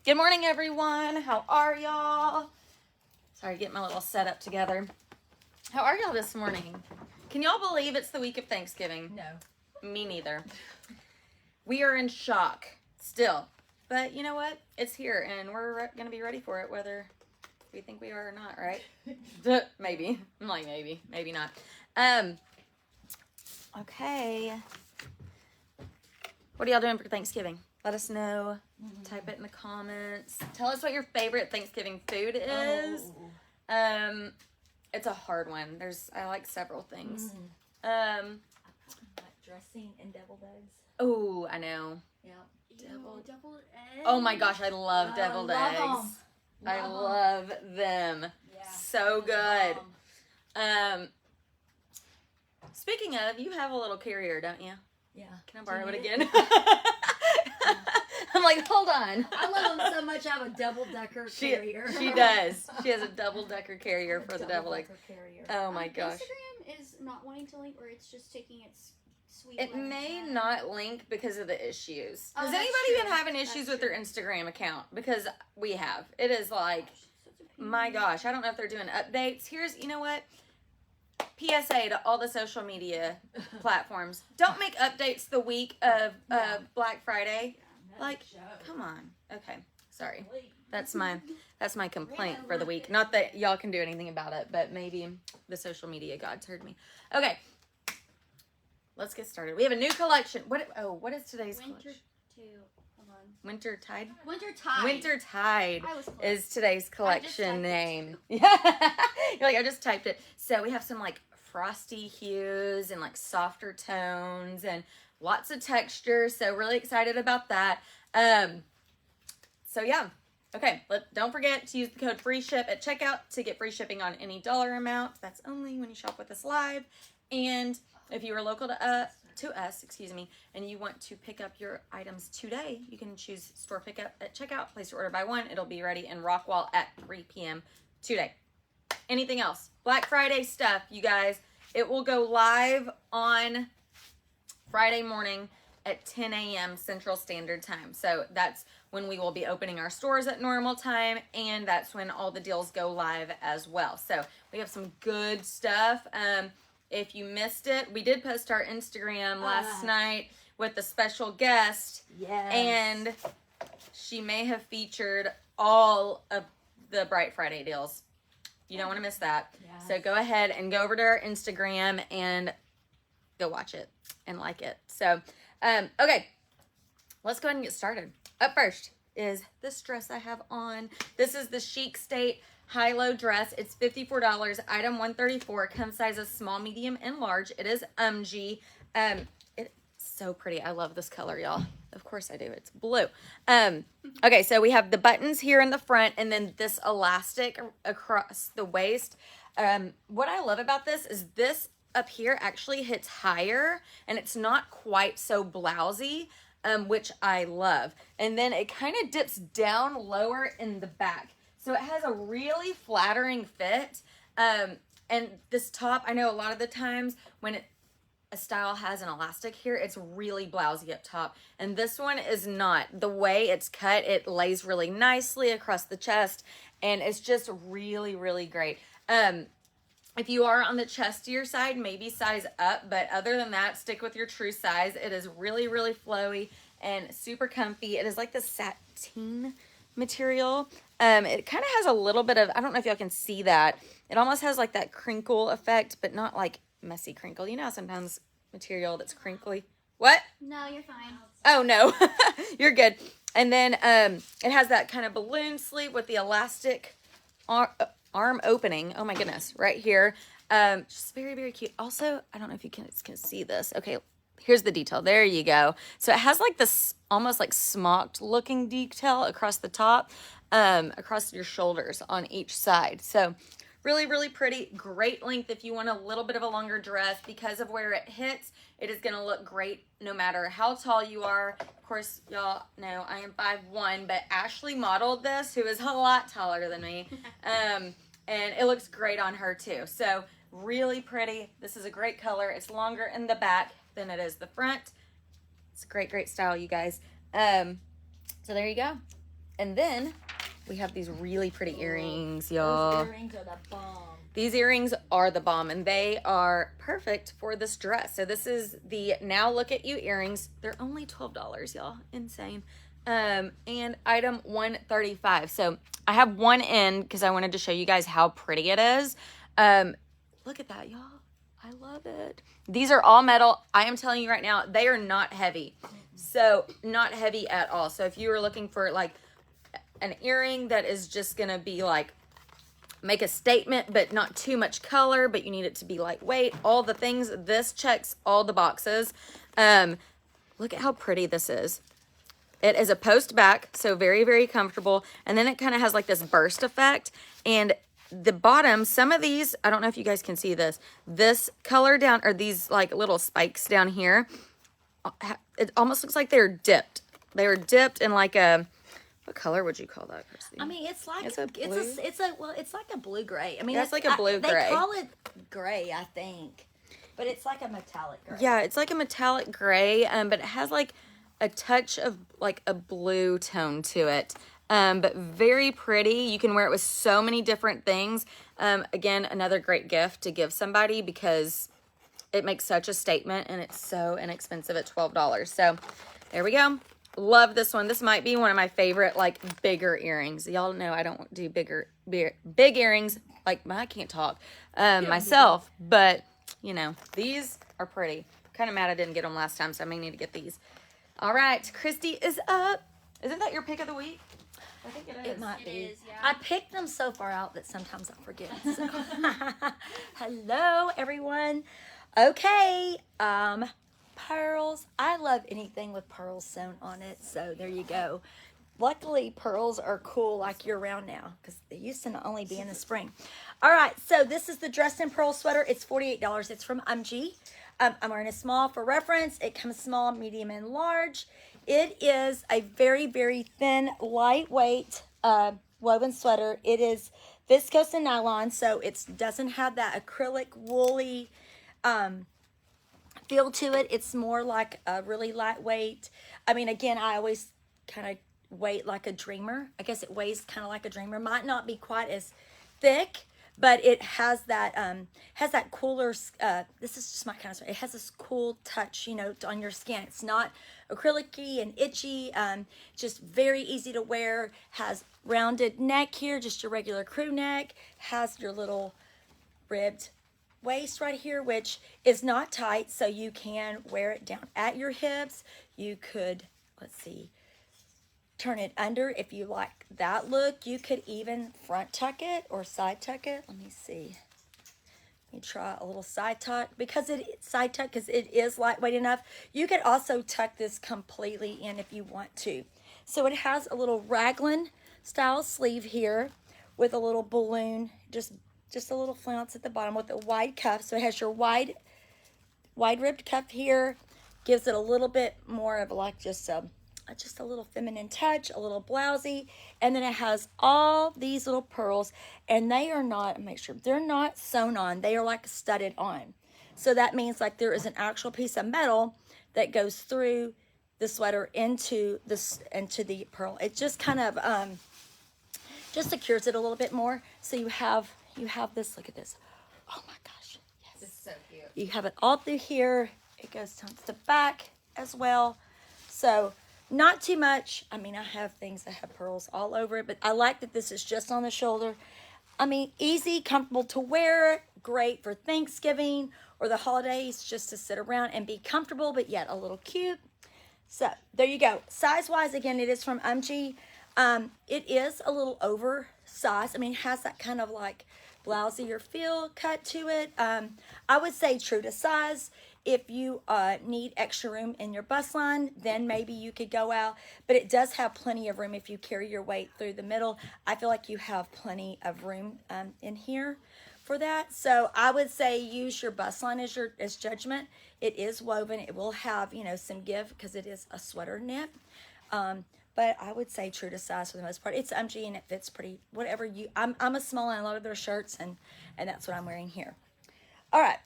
Good morning, everyone. How are y'all? Sorry, get my little setup together. How are y'all this morning? Can y'all believe it's the week of Thanksgiving? No. Me neither. We are in shock still. But you know what? It's here, and we're going to be ready for it, whether we think we are or not, right? Maybe. I'm like, maybe not. Okay. What are y'all doing for Thanksgiving? Let us know. Type it in the comments. Tell us what your favorite Thanksgiving food is. Oh. It's a hard one. I like several things. Like dressing and deviled eggs. Oh, I know. Yeah. Deviled eggs. Oh my gosh, I love deviled love eggs. 'em. I love them. Yeah. So good. Speaking of, you have a little carrier, don't you? Yeah. Can I borrow it Do you again? I'm like, hold on. I love them so much. I have a double-decker carrier. She does. She has a double-decker carrier for the deviled eggs. Carrier. Oh my gosh. Instagram is not wanting to link, or it's just taking its sweet. It may not link because of the issues. Oh, Has that's anybody been true. having issues That's with their Instagram account? Because we have. It is like, my gosh, I don't know if they're doing updates. You know what? PSA to all the social media platforms. Don't make updates the week of Black Friday. Like, come on. Okay, sorry. That's my complaint for the week. Not that y'all can do anything about it, but maybe the social media gods heard me. Okay, let's get started. We have a new collection. What is today's collection? Winter Tide. Winter Tide. Winter Tide I was close. is today's typed collection it. name. Yeah, you're like, I just typed it. So we have some like frosty hues and like softer tones and lots of texture. So really excited about that. So yeah. Okay, don't forget to use the code FREESHIP at checkout to get free shipping on any dollar amount. That's only when you shop with us live. And if you are local to us, and you want to pick up your items today, you can choose store pickup at checkout. Place your order by 1. It'll be ready in Rockwall at 3 p.m. today. Anything else? Black Friday stuff, you guys. It will go live on Friday morning at 10 a.m. Central Standard Time. So that's when we will be opening our stores at normal time, and that's when all the deals go live as well. So we have some good stuff. If you missed it, we did post our Instagram last night with a special guest. Yes. And she may have featured all of the Bright Friday deals. You don't want to miss that. Yes. So go ahead and go over to our Instagram and go watch it and like it. So, okay, let's go ahead and get started. Up first is this dress I have on. This is the Chic State high-low dress. It's $54. Item 134. Comes sizes small, medium, and large. It is UMG. It's so pretty. I love this color, y'all. Of course I do. It's blue. Okay, so we have the buttons here in the front, and then this elastic across the waist. What I love about this is this up here actually hits higher, and it's not quite so blousy, which I love. And then it kind of dips down lower in the back. So it has a really flattering fit. And this top, I know a lot of the times when a style has an elastic here, it's really blousy up top. And this one is not. The way it's cut, it lays really nicely across the chest. And it's just really, really great. If you are on the chestier side, maybe size up. But other than that, stick with your true size. It is really, really flowy and super comfy. It is like the sateen material. It kind of has a little bit of, I don't know if y'all can see that. It almost has like that crinkle effect, but not like messy crinkle. You know, sometimes material that's crinkly. What? No, you're fine. Oh, no. You're good. And then it has that kind of balloon sleeve with the elastic arm opening. Oh, my goodness. Right here. Just very, very cute. Also, I don't know if you can see this. Okay, here's the detail. There you go. So it has like this almost like smocked looking detail across the top, across your shoulders on each side. So really, really pretty. Great length if you want a little bit of a longer dress. Because of where it hits, it is going to look great no matter how tall you are. Of course, y'all know I am 5'1", but Ashley modeled this, who is a lot taller than me. And it looks great on her too. So really pretty. This is a great color. It's longer in the back than it is the front. It's a great, great style, you guys. So there you go. And then we have these really pretty earrings, y'all. Those earrings are the bomb. These earrings are the bomb, and they are perfect for this dress. So this is the Now Look at You earrings. They're only $12, y'all. Insane. And item 135. So I have one in because I wanted to show you guys how pretty it is. Look at that, y'all. I love it. These are all metal. I am telling you right now, they are not heavy. So not heavy at all. So if you were looking for like an earring that is just going to be like, make a statement, but not too much color, but you need it to be lightweight, all the things, this checks all the boxes. Look at how pretty this is. It is a post back, so very, very comfortable. And then it kind of has like this burst effect. And the bottom, some of these, I don't know if you guys can see this color down, or these like little spikes down here, it almost looks like they're dipped. They were dipped in like a, what color would you call that, Christy? I mean, it's like It's a blue? it's like a blue gray. I mean, That's like a blue gray. They call it gray, I think, but it's like a metallic gray. Yeah, it's like a metallic gray, but it has like a touch of like a blue tone to it. But very pretty. You can wear it with so many different things. Again, another great gift to give somebody because it makes such a statement and it's so inexpensive at $12. So there we go. Love this one. This might be one of my favorite, like, bigger earrings. Y'all know I don't do big earrings. Like, I can't talk myself. But, you know, these are pretty. Kind of mad I didn't get them last time, so I may need to get these. All right. Christy is up. Isn't that your pick of the week? I think it is. It might It be. is, yeah. I picked them so far out that sometimes I forget. So. Hello, everyone. Okay. Pearls. I love anything with pearls sewn on it. So there you go. Luckily, pearls are cool like year round now because they used to only be in the spring. All right. So this is the Dressed in Pearl sweater. It's $48. It's from UMG. I'm wearing a small for reference. It comes small, medium, and large. It is a very, very thin, lightweight woven sweater. It is viscose and nylon, so it doesn't have that acrylic, woolly feel to it. It's more like a really lightweight. I mean, again, I always kind of weight like a dreamer. I guess it weighs kind of like a dreamer. Might not be quite as thick, but it has that cooler, this is just my kind of, it has this cool touch, you know, on your skin. It's not acrylic-y and itchy, just very easy to wear, has rounded neck here, just your regular crew neck, has your little ribbed waist right here, which is not tight, so you can wear it down at your hips. You could, let's see, turn it under if you like that look. You could even front tuck it or side tuck it. Let me see. Let me try a little side tuck because it is lightweight enough. You could also tuck this completely in if you want to. So it has a little raglan style sleeve here with a little balloon, just a little flounce at the bottom with a wide cuff. So it has your wide ribbed cuff here, gives it a little bit more of like just a little feminine touch, a little blousey, and then it has all these little pearls, and they are not, make sure, they're not sewn on, they are like studded on. So that means like there is an actual piece of metal that goes through the sweater into the pearl. It just kind of just secures it a little bit more. So you have this, look at this. Oh my gosh, yes. This is so cute. You have it all through here. It goes down to the back as well. So not too much. I mean, I have things that have pearls all over it, but I like that this is just on the shoulder. I mean, easy, comfortable to wear, great for Thanksgiving or the holidays, just to sit around and be comfortable, but yet a little cute. So there you go. Size-wise, again, it is from UMG. It is a little oversized. I mean, it has that kind of like blousier feel cut to it. I would say true to size. If you need extra room in your bust line, then maybe you could go out. But it does have plenty of room if you carry your weight through the middle. I feel like you have plenty of room in here for that. So I would say use your bust line as judgment. It is woven. It will have, you know, some give because it is a sweater knit. But I would say true to size for the most part. It's UMG and it fits pretty, whatever you, I'm a small in a lot of their shirts and that's what I'm wearing here. All right.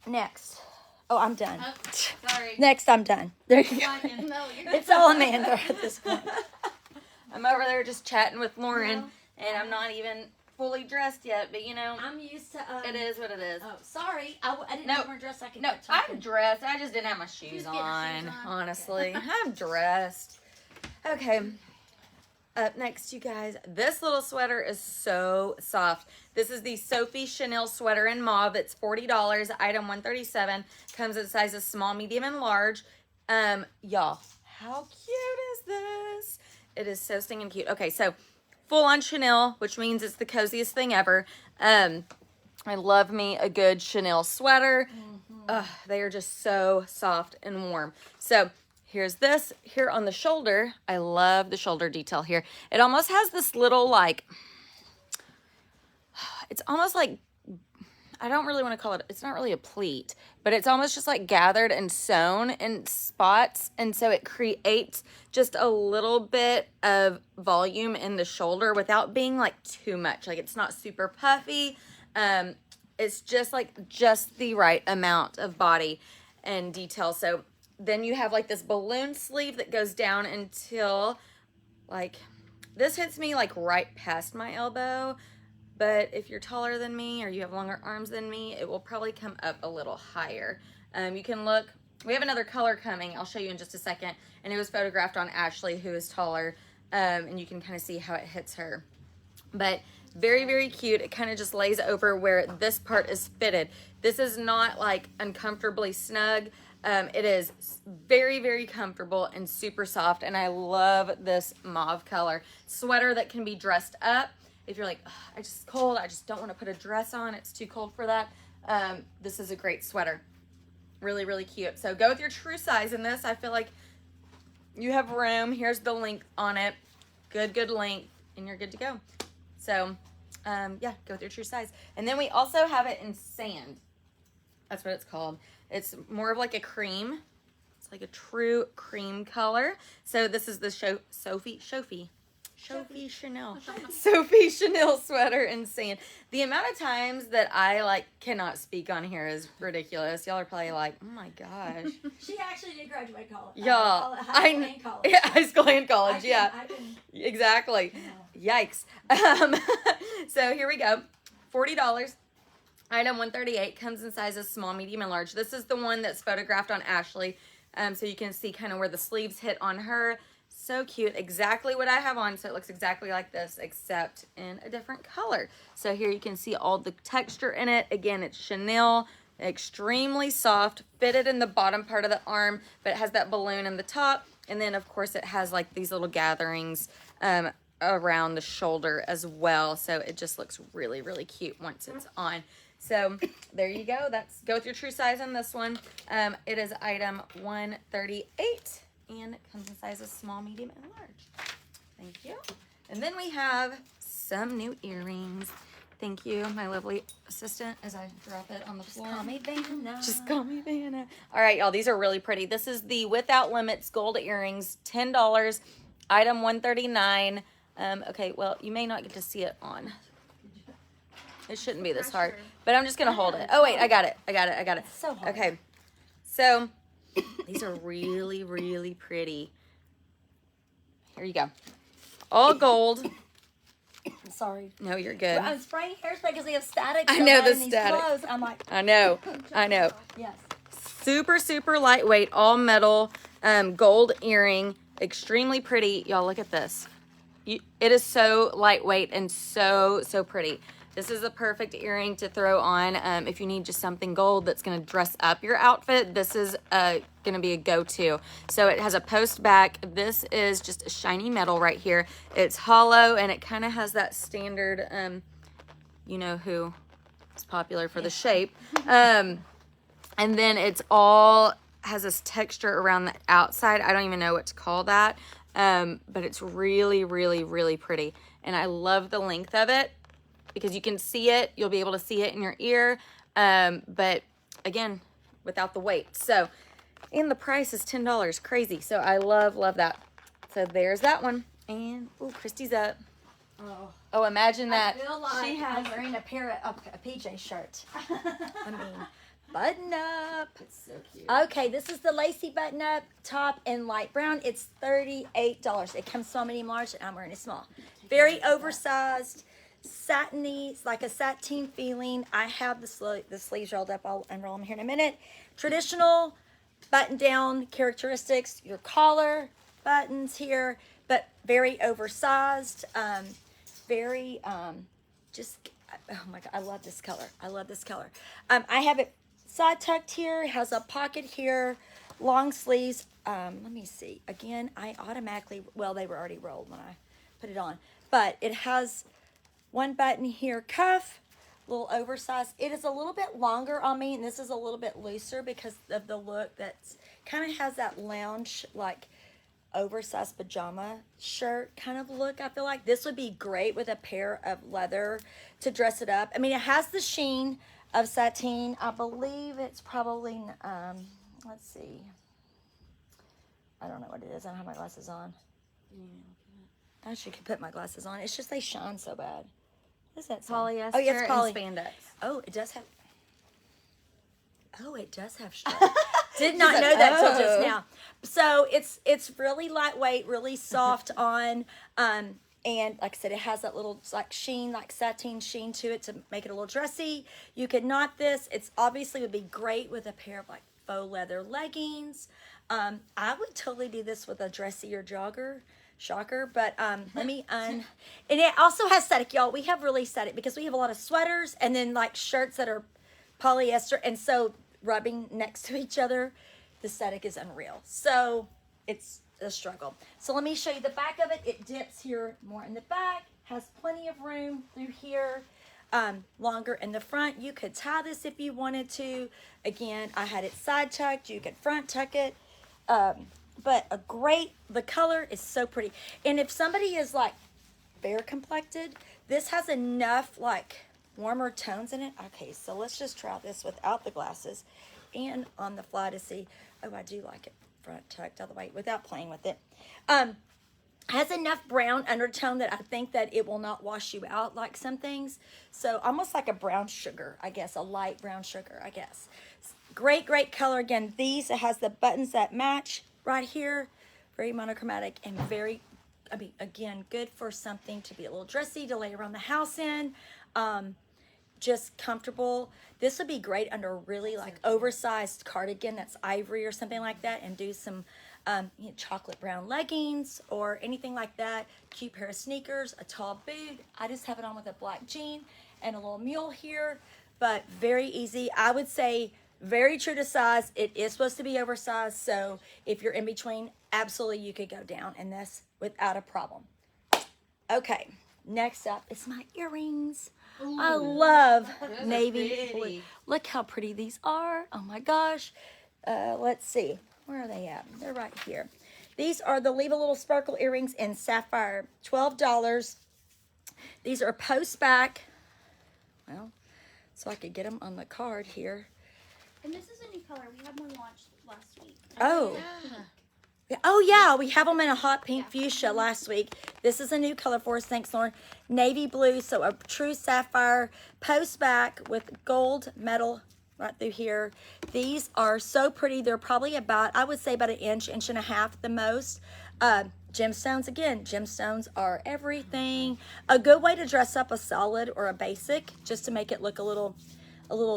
Next. Oh, I'm done. Oh, sorry. Next, I'm done. There you go. No, you're It's all Amanda at this point. I'm over there just chatting with Lauren, No. and I'm not even fully dressed yet, but you know, I'm used to. it is what it is. Oh, sorry. I didn't No. know we're dressed. I could No, keep talking. I'm dressed. I just didn't have my shoes getting her on, shoes on. honestly. I'm dressed. Okay. Up next, you guys, this little sweater is so soft. This is the Sophie Chanel sweater in mauve. It's $40, item 137. Comes in sizes small, medium, and large. Y'all, how cute is this? It is so stinking cute. Okay, so full on Chanel, which means it's the coziest thing ever. I love me a good Chanel sweater. They are just so soft and warm. So here's this here on the shoulder. I love the shoulder detail here. It almost has this little like, it's almost like, I don't really want to call it, it's not really a pleat, but it's almost just like gathered and sewn in spots. And so it creates just a little bit of volume in the shoulder without being like too much. Like it's not super puffy. It's just like just the right amount of body and detail. So then you have like this balloon sleeve that goes down until like, this hits me like right past my elbow. But if you're taller than me or you have longer arms than me, it will probably come up a little higher. You can look, we have another color coming. I'll show you in just a second. And it was photographed on Ashley, who is taller. And you can kind of see how it hits her. But very, very cute. It kind of just lays over where this part is fitted. This is not like uncomfortably snug. It is very, very comfortable and super soft. And I love this mauve color. Sweater that can be dressed up. If you're like, I just cold, I just don't want to put a dress on, it's too cold for that. This is a great sweater. Really, really cute. So go with your true size in this. I feel like you have room. Here's the length on it. Good length, and you're good to go. So, yeah, go with your true size. And then we also have it in sand. That's what it's called. It's more of like a cream. It's like a true cream color. So this is the Sophie Chanel. Sophie Chanel sweater in sand. The amount of times that I like cannot speak on here is ridiculous. Y'all are probably like, oh my gosh. She actually did graduate college. Y'all, High school and college. Yeah, high school and college, yeah. I can, Exactly. Yikes. So here we go. $40. Item 138 comes in sizes small, medium, and large. This is the one that's photographed on Ashley. So you can see kind of where the sleeves hit on her. So cute. Exactly what I have on. So it looks exactly like this, except in a different color. So here you can see all the texture in it. Again, it's Chanel. Extremely soft. Fitted in the bottom part of the arm, but it has that balloon in the top. And then, of course, it has like these little gatherings around the shoulder as well. So it just looks really, really cute once it's on. So there you go. Go with your true size on this one. It is item 138. And it comes in sizes small, medium, and large. Thank you. And then we have some new earrings. Thank you, my lovely assistant, as I drop it on the floor. call me Vanna. Just call me Vanna. All right, y'all, these are really pretty. This is the Without Limits gold earrings, $10, item 139. Okay, well, you may not get to see it on. It shouldn't be this hard, but I'm just going to hold it. Oh, wait, I got it. It's so hard. Okay, so these are really, really pretty. Here you go. All gold. I'm sorry. No, you're good. I'm spraying hairspray because they have static. I know so the in these static. clothes, I'm like, I know. yes. Super, super lightweight, all metal, gold earring. Extremely pretty. Y'all, look at this. It is so lightweight and so, so pretty. This is a perfect earring to throw on if you need just something gold that's going to dress up your outfit. This is going to be a go-to. So it has a post back. This is just a shiny metal right here. It's hollow, and it kind of has that standard, you know who is popular for the shape. And then it's all has this texture around the outside. I don't even know what to call that. But it's really, really, really pretty. And I love the length of it, because you can see it. You'll be able to see it in your ear. But again, without the weight. So, and the price is $10. Crazy. So I love that. So there's that one. And, oh, Christy's up. Oh, imagine that. I feel like she has I'm wearing a PJ shirt. I mean, button up. It's so cute. Okay, this is the lacy button up top in light brown. It's $38. It comes small, medium, large, and I'm wearing a small. Very oversized, satiny, it's like a sateen feeling. I have the sleeves rolled up. I'll unroll them here in a minute. Traditional button down characteristics. Your collar buttons here, but very oversized. Very just. Oh my God, I love this color. I love this color. I have it side tucked here. It has a pocket here. Long sleeves. Let me see. Again, I automatically, well, they were already rolled when I put it on. But it has one button here, cuff, a little oversized. It is a little bit longer on me, and this is a little bit looser because of the look that's kind of has that lounge, like, oversized pajama shirt kind of look. I feel like this would be great with a pair of leather to dress it up. I mean, it has the sheen of sateen. I believe it's probably, let's see. I don't know what it is. I don't have my glasses on. I should put my glasses on. It's just they shine so bad. What is that? Polyester Oh, yes, poly. and spandex. Oh, it does have. Oh, it does have stretch. Did not know that till just now. So it's really lightweight, really soft on, and like I said, it has that little like sheen, like sateen sheen to it to make it a little dressy. You could knot this. It's obviously would be great with a pair of like faux leather leggings. I would totally do this with a dressier jogger. Shocker, but let me and it also has static, y'all. We have really static because we have a lot of sweaters and then like shirts that are polyester, and so rubbing next to each other, the static is unreal. So it's a struggle. So let me show you the back of it. It dips here more in the back, has plenty of room through here, longer in the front. You could tie this if you wanted to. Again, I had it side tucked. You could front tuck it. But the color is so pretty. And if somebody is like fair complected, this has enough like warmer tones in it. Okay, so let's just try this without the glasses and on the fly to see. Oh, I do like it front tucked all the way without playing with it. Has enough brown undertone that I think that it will not wash you out like some things. So almost like a brown sugar, I guess, a light brown sugar, I guess. Great, great color. Again, it has the buttons that match right here. Very monochromatic and very, I mean, again, good for something to be a little dressy, to lay around the house in. Just comfortable. This would be great under a really like oversized cardigan that's ivory or something like that, and do some chocolate brown leggings or anything like that. Cute pair of sneakers, a tall boot. I just have it on with a black jean and a little mule here, but very easy. I would say very true to size. It is supposed to be oversized, so if you're in between, absolutely you could go down in this without a problem. Okay, next up is my earrings. Ooh, I love navy blue. Look how pretty these are. Oh my gosh. Let's see. Where are they at? They're right here. These are the Leave a Little Sparkle earrings in sapphire. $12. These are post back. Well, so I could get them on the card here. And this is a new color. We had one launched last week. Oh. Oh, yeah. We have them in a hot pink fuchsia last week. This is a new color for us. Thanks, Lauren. Navy blue. So a true sapphire post back with gold metal right through here. These are so pretty. They're probably about, I would say about an inch, inch and a half the most. Gemstones, again, gemstones are everything. A good way to dress up a solid or a basic, just to make it look a little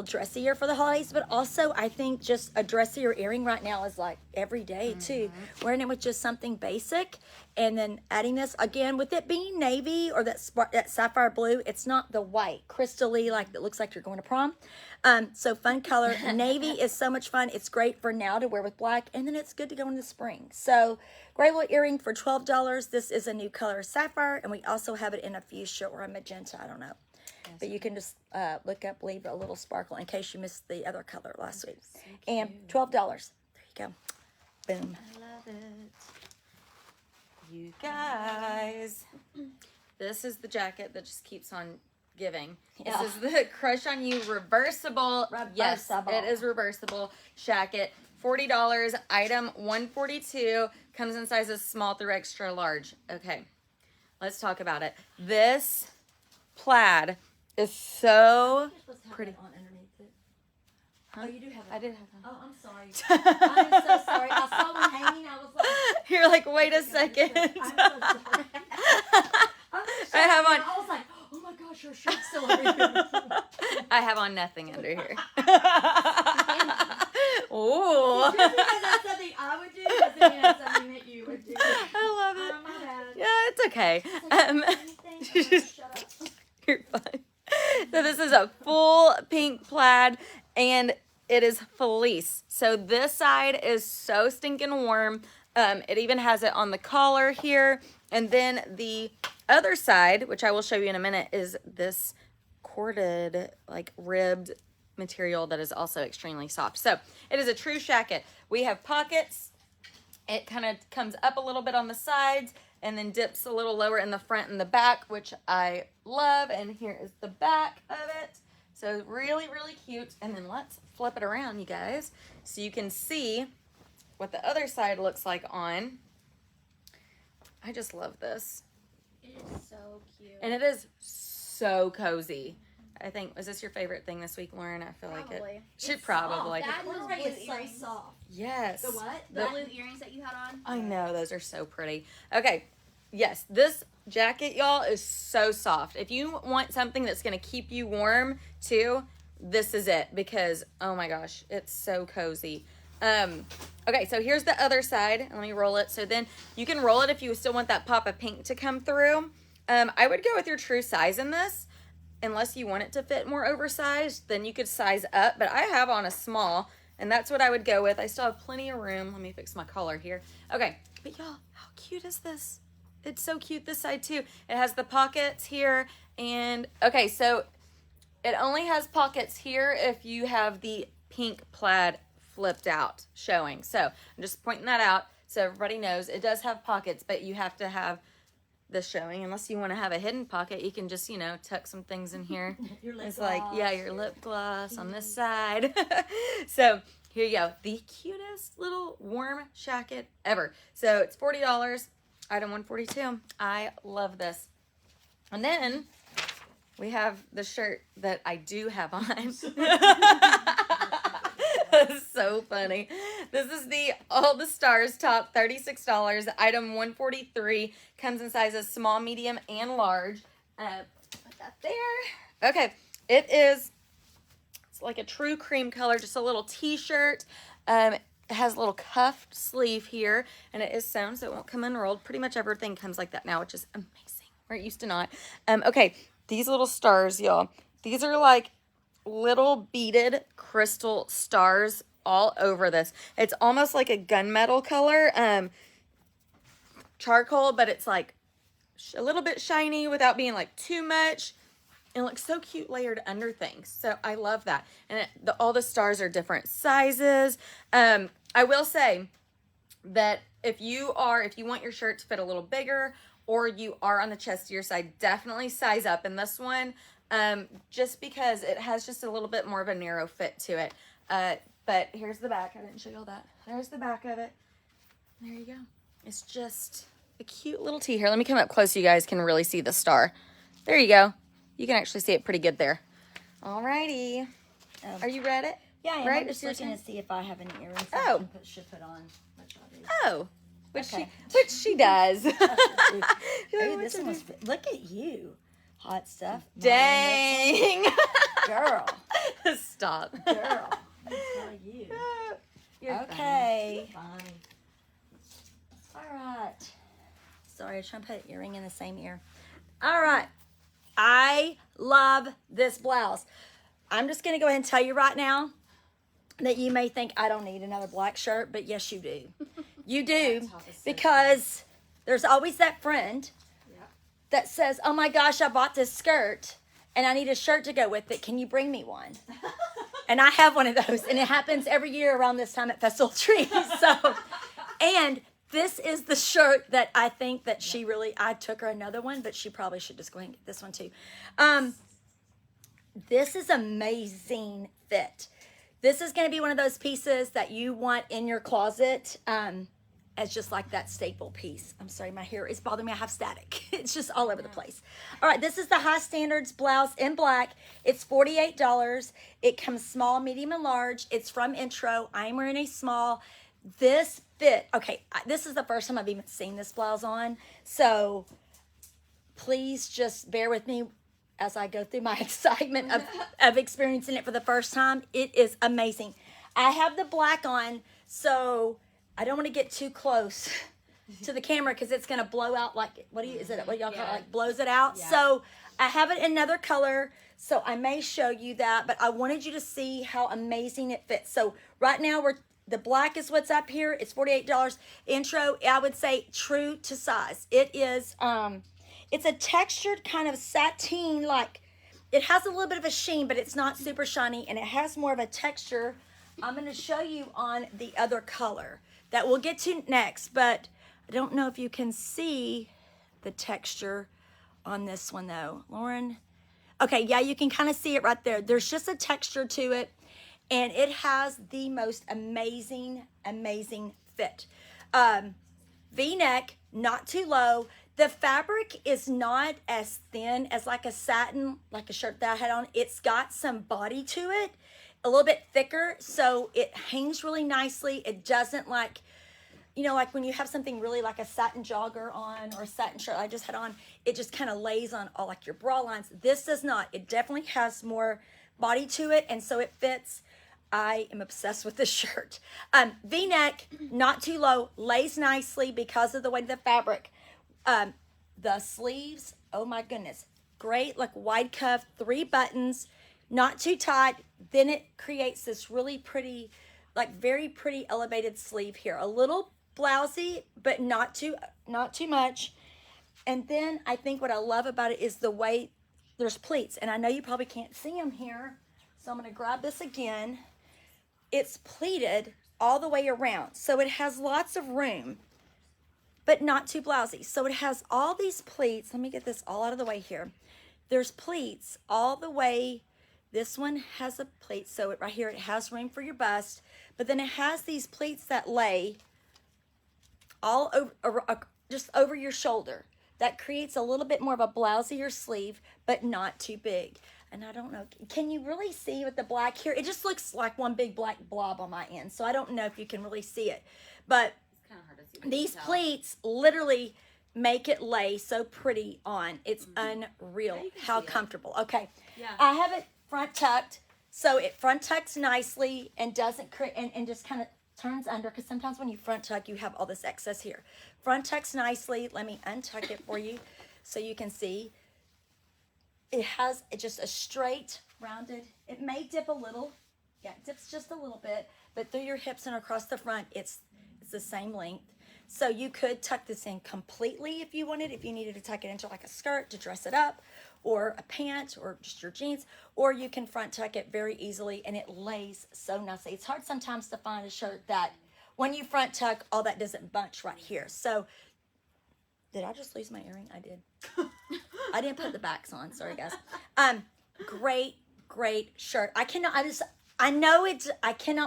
dressier for the holidays. But also I think just a dressier earring right now is like every day too. Wearing it with just something basic, and then adding this again with it being navy or that sapphire blue. It's not the white crystal-y like that looks like you're going to prom. So fun color. Navy is so much fun. It's great for now to wear with black, and then it's good to go in the spring. So great little earring for $12. This is a new color, sapphire, and we also have it in a fuchsia or a magenta. I don't know. But you can just look up Leave a Little Sparkle in case you missed the other color last week. So and $12. There you go. Boom. I love it. You guys. This is the jacket that just keeps on giving. Yeah. This is the Crush on You reversible. Yes, it is reversible jacket. $40. Item 142. Comes in sizes small through extra large. Okay. Let's talk about it. This plaid is so pretty. Oh, you do have it. I did have one. Oh, I'm sorry. I'm so sorry. I saw one hanging. I was like, You're like, wait a second. I'm so sorry. I have on. I was like, oh my gosh, her shirt's still over here. I have on nothing under here. Ooh. Just because that's something I would do doesn't mean that's something that you would do. I love it. Oh, my bad. Yeah, it's okay. Anything? Shut up. You're fine. So this is a full pink plaid, and it is fleece. So this side is so stinking warm. It even has it on the collar here. And then the other side, which I will show you in a minute, is this corded, like ribbed material that is also extremely soft. So it is a true shacket. We have pockets. It kind of comes up a little bit on the sides and then dips a little lower in the front and the back, which I love. And here is the back of it. So really, really cute. And then let's flip it around, you guys, so you can see what the other side looks like on. I just love this. It is so cute. And it is so cozy. I think, was this your favorite thing this week, Lauren? I feel like it Probably. should probably. That The and those corduroy blue is so earrings. soft. Yes. The what? The blue earrings that you had on. I know, those are so pretty. Okay, yes, this jacket, y'all, is so soft. If you want something that's going to keep you warm, too, this is it. Because, oh my gosh, it's so cozy. Okay, so here's the other side. Let me roll it. So then you can roll it if you still want that pop of pink to come through. I would go with your true size in this. Unless you want it to fit more oversized, then you could size up. But I have on a small, and that's what I would go with. I still have plenty of room. Let me fix my collar here. Okay, but y'all, how cute is this? It's so cute this side too. It has the pockets here, and okay, so it only has pockets here if you have the pink plaid flipped out showing. So I'm just pointing that out so everybody knows it does have pockets, but you have to have this showing. Unless you want to have a hidden pocket, you can just, you know, tuck some things in here. Your lip It's gloss. like, yeah, your lip gloss on this side. So here you go. The cutest little warm shacket ever. So it's $40. Item 142. I love this. And then we have the shirt that I do have on. That's so funny. This is the All the Stars top, $36. Item 143. Comes in sizes small, medium, and large. Put that there. Okay. It's like a true cream color, just a little t-shirt. It has a little cuffed sleeve here, and it is sewn, so it won't come unrolled. Pretty much everything comes like that now, which is amazing. Where it used to not. Okay, these little stars, y'all. These are like little beaded crystal stars all over this. It's almost like a gunmetal color, charcoal, but it's like a little bit shiny without being like too much. And it looks so cute layered under things. So I love that. And all the stars are different sizes. I will say that if you want your shirt to fit a little bigger, or you are on the chestier side, definitely size up in this one. Just because it has just a little bit more of a narrow fit to it. But here's the back. I didn't show you all that. There's the back of it. There you go. It's just a cute little tee here. Let me come up close so you guys can really see the star. There you go. You can actually see it pretty good there. Alrighty. Are you ready? Yeah, I am. Right? I'm just It's your looking turn. to see if I have any earrings Oh. I should put on. Which I do. Oh. Which Okay. she does. Ooh, What this to one was, look at you. Hot stuff. Dang. Girl. Stop. Girl. Let me tell you. You're Okay. fine. All right. Sorry, I was trying to put an earring in the same ear. All right. I love this blouse. I'm just going to go ahead and tell you right now that you may think I don't need another black shirt, but yes, you do. You do, because there's always that friend that says, oh my gosh, I bought this skirt and I need a shirt to go with it. Can you bring me one? And I have one of those, and it happens every year around this time at Festival Trees. So, and this is the shirt that I think that she really, I took her another one, but she probably should just go ahead and get this one too. This is amazing fit. This is going to be one of those pieces that you want in your closet. as just like that staple piece. I'm sorry, my hair is bothering me. I have static. It's just all over the place. All right, this is the High Standards blouse in black. It's $48. It comes small, medium, and large. It's from Intro. I'm wearing a small. This fit, okay, this is the first time I've even seen this blouse on. So please just bear with me as I go through my excitement of experiencing it for the first time. It is amazing. I have the black on, so I don't want to get too close to the camera because it's going to blow out like, what y'all call it? Like blows it out. Yeah. So I have it in another color, so I may show you that, but I wanted you to see how amazing it fits. So right now the black is what's up here. It's $48. Intro, I would say true to size. It is, it's a textured kind of sateen, like, it has a little bit of a sheen, but it's not super shiny, and it has more of a texture. I'm going to show you on the other color that we'll get to next, but I don't know if you can see the texture on this one though. Lauren? Okay, yeah, you can kind of see it right there. There's just a texture to it, and it has the most amazing, amazing fit. V-neck, not too low. The fabric is not as thin as like a satin, like a shirt that I had on. It's got some body to it, a little bit thicker, so it hangs really nicely. It doesn't like, you know, like when you have something really like a satin jogger on or a satin shirt I just had on, it just kind of lays on all like your bra lines. This does not. It definitely has more body to it, and so it fits. I am obsessed with this shirt. V-neck, not too low, lays nicely because of the way of the fabric. The sleeves, oh my goodness, great, like wide cuff, 3 buttons, not too tight. Then it creates this really pretty, like very pretty elevated sleeve here. A little blousy, but not too much. And then I think what I love about it is the way there's pleats. And I know you probably can't see them here, so I'm going to grab this again. It's pleated all the way around, so it has lots of room, but not too blousy. So it has all these pleats. Let me get this all out of the way here. There's pleats all the way. This one has a pleat, so right here it has room for your bust, but then it has these pleats that lay all over, just over your shoulder. That creates a little bit more of a blousier sleeve, but not too big. And I don't know, can you really see with the black here? It just looks like one big black blob on my end, so I don't know if you can really see it. But It's kind of hard to see. these pleats literally make it lay so pretty on. It's unreal how comfortable. Okay, Yeah. I have it front tucked, so it front tucks nicely and doesn't create and just kind of turns under, because sometimes when you front tuck you have all this excess here. Front tucks nicely. Let me untuck it for you so you can see. It has just a straight rounded, it may dip a little, yeah, it dips just a little bit, but through your hips and across the front it's the same length. So you could tuck this in completely if you wanted, if you needed to tuck it into like a skirt to dress it up, or a pant, or just your jeans, or you can front tuck it very easily and it lays so nicely. It's hard sometimes to find a shirt that when you front tuck, all that doesn't bunch right here. So, did I just lose my earring? I did. I didn't put the backs on, sorry guys. Great shirt. I cannot,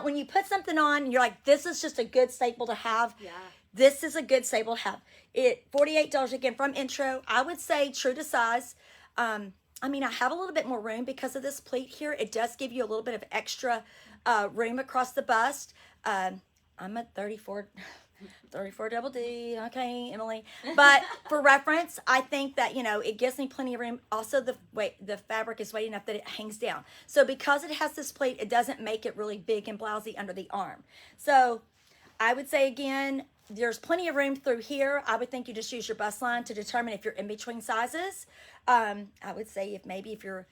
when you put something on, you're like, this is just a good staple to have. Yeah. This is a good staple to have. $48 again from Intro. I would say true to size. I mean, I have a little bit more room because of this pleat here. It does give you a little bit of extra room across the bust. I'm at 34 double D. Okay, Emily. But for reference, I think that, you know, it gives me plenty of room. Also, the fabric is weight enough that it hangs down. So because it has this pleat, it doesn't make it really big and blousy under the arm. So I would say again, there's plenty of room through here. I would think you just use your bust line to determine if you're in between sizes. I would say if you're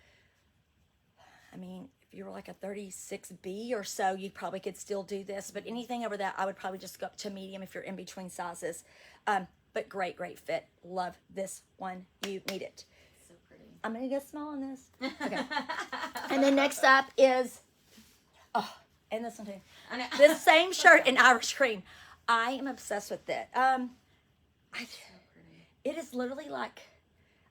like a 36B or so, you probably could still do this. But anything over that, I would probably just go up to medium if you're in between sizes. But great fit. Love this one. You need it. So pretty. I'm going to go small on this. Okay. And then next up is, and this one too. I know. This same shirt in Irish cream. I am obsessed with it. It is literally like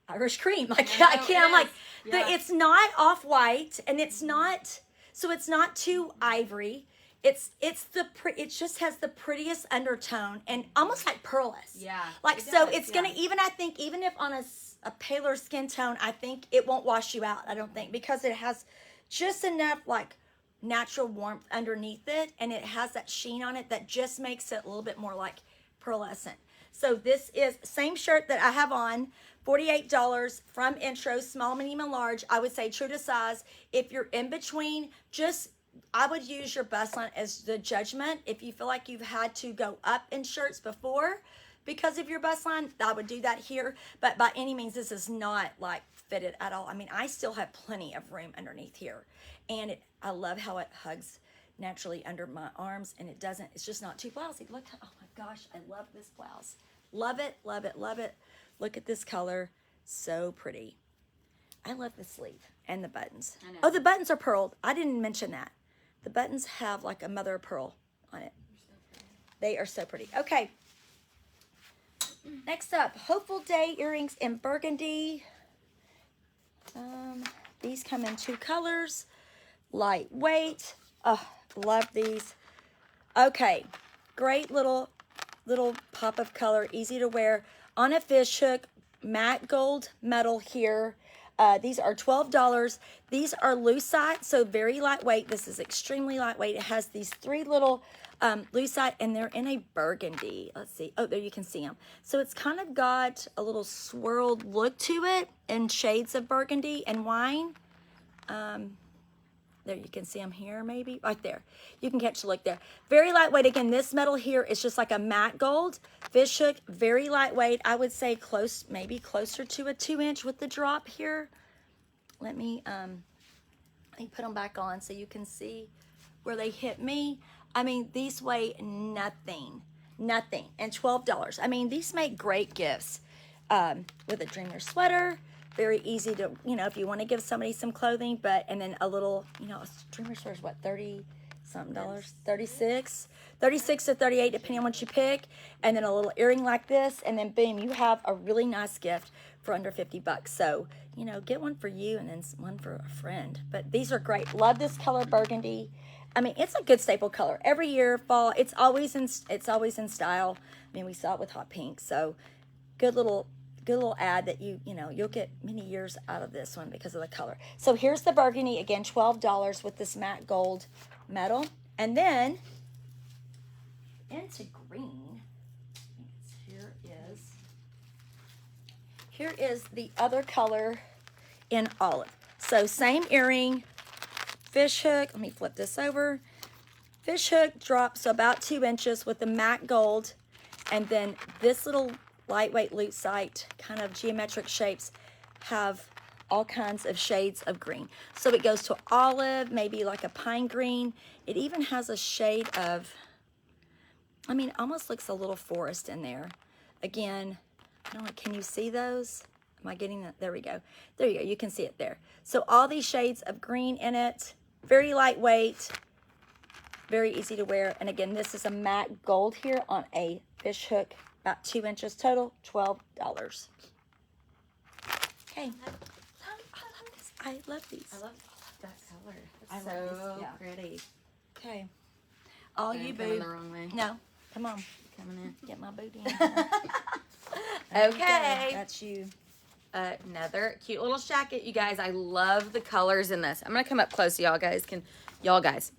Irish cream. Like I can't. I'm like, yeah. it's not off white, and it's not. So it's not too ivory. it just has the prettiest undertone and almost like pearlescent. Yeah, Like it so does, it's yeah. gonna even I think even if on a paler skin tone, I think it won't wash you out. I don't think because it has just enough like natural warmth underneath it, and it has that sheen on it that just makes it a little bit more like pearlescent. So this is same shirt that I have on, $48 from Intro, small, medium, and large. I would say true to size. If you're in between, I would use your bust line as the judgment. If you feel like you've had to go up in shirts before because of your bust line, I would do that here. But by any means, this is not like fitted at all. I mean, I still have plenty of room underneath here. And I love how it hugs naturally under my arms, and it's just not too blousy. Look, oh my gosh, I love this blouse. Love it, love it, love it. Look at this color, so pretty. I love the sleeve and the buttons. I know. Oh, the buttons are pearled. I didn't mention that. The buttons have like a mother of pearl on it. They are so pretty. Okay. Next up, Hopeful Day earrings in burgundy. These come in 2 colors. Lightweight. Oh, love these. Okay. Great little pop of color. Easy to wear. On a fish hook. Matte gold metal here. These are $12. These are lucite, so very lightweight. This is extremely lightweight. It has these 3 little lucite, and they're in a burgundy. Let's see. Oh, there you can see them. So it's kind of got a little swirled look to it in shades of burgundy and wine. There you can see them here, maybe right there. You can catch the look there. Very lightweight. Again, this metal here is just like a matte gold fish hook. Very lightweight. I would say maybe closer to a 2-inch with the drop here. Let me put them back on so you can see where they hit me. I mean, these weigh nothing, and $12. I mean, these make great gifts with a Dreamer sweater. Very easy to, if you want to give somebody some clothing, and then a little, a Dreamer sweater is what, 30 something dollars, 36 to 38, depending on what you pick. And then a little earring like this, and then boom, you have a really nice gift for under $50. So, get one for you and then one for a friend. But these are great. Love this color burgundy. I mean, it's a good staple color. Every year, fall, it's always in style. I mean, we saw it with hot pink. So, good little ad that you'll get many years out of this one because of the color. So here's the burgundy, again, $12 with this matte gold metal. And then into green, here is the other color in olive. So same earring, fish hook. Let me flip this over. Fish hook drops about 2 inches with the matte gold. And then this little lightweight lucite kind of geometric shapes have all kinds of shades of green. So it goes to olive, maybe like a pine green. It even has a shade of, almost looks a little forest in there. Again, I don't know, can you see those? Am I getting that? There we go. There you go. You can see it there. So all these shades of green in it. Very lightweight. Very easy to wear. And again, this is a matte gold here on a fish hook. About 2 inches total, $12. Okay. I love these. I love that color. It's I love so these, yeah. pretty. Okay. All I'm you coming boo. the wrong way. No, come on. Coming in. Get my booty in here. Okay. That's you. Another cute little jacket, you guys. I love the colors in this. I'm gonna come up close so y'all guys can you guys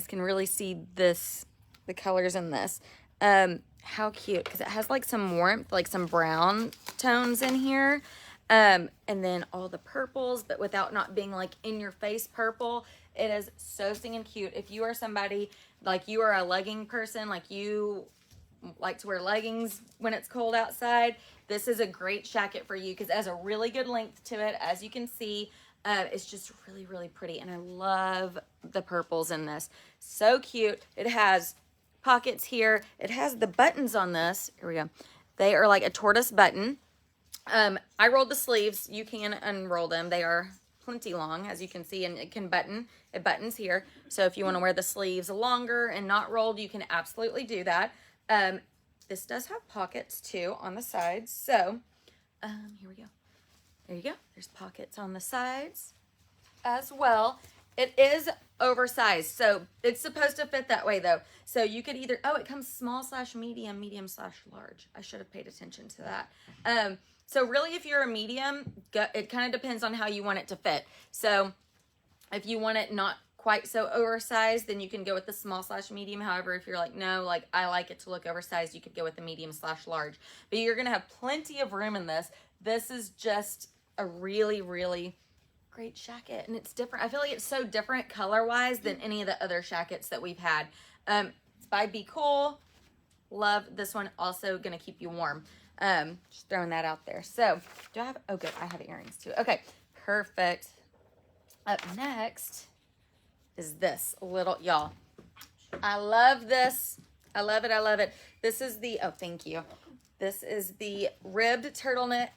can really see the colors in this. How cute, because it has like some warmth, like some brown tones in here. And then all the purples, but without not being like in your face purple. It is so stinging cute. If you are somebody, like you are a legging person, like you like to wear leggings when it's cold outside, this is a great jacket for you because it has a really good length to it. As you can see, it's just really, really pretty. And I love the purples in this. So cute. It has pockets here. It has the buttons on this. Here we go. They are like a tortoise button. I rolled the sleeves. You can unroll them. They are plenty long, as you can see, and it buttons here. So if you want to wear the sleeves longer and not rolled, you can absolutely do that. This does have pockets too on the sides. So, here we go. There you go. There's pockets on the sides as well. It is oversized, so it's supposed to fit that way though. So you could either, oh, it comes small/medium, medium/large. I should have paid attention to that. So really, if you're a medium, it kind of depends on how you want it to fit. So if you want it not quite so oversized, then you can go with the small/medium. However, if you're like, no, like I like it to look oversized, you could go with the medium/large. But you're gonna have plenty of room in this. This is just a really, really great jacket, and it's different. I feel like it's so different color-wise than any of the other jackets that we've had. It's by Be Cool. Love this one. Also gonna keep you warm. Just throwing that out there. So, do I have, oh good, I have earrings too. Okay, perfect. Up next is this little, y'all. I love this. I love it. I love it. This is the, oh, thank you. This is the ribbed turtleneck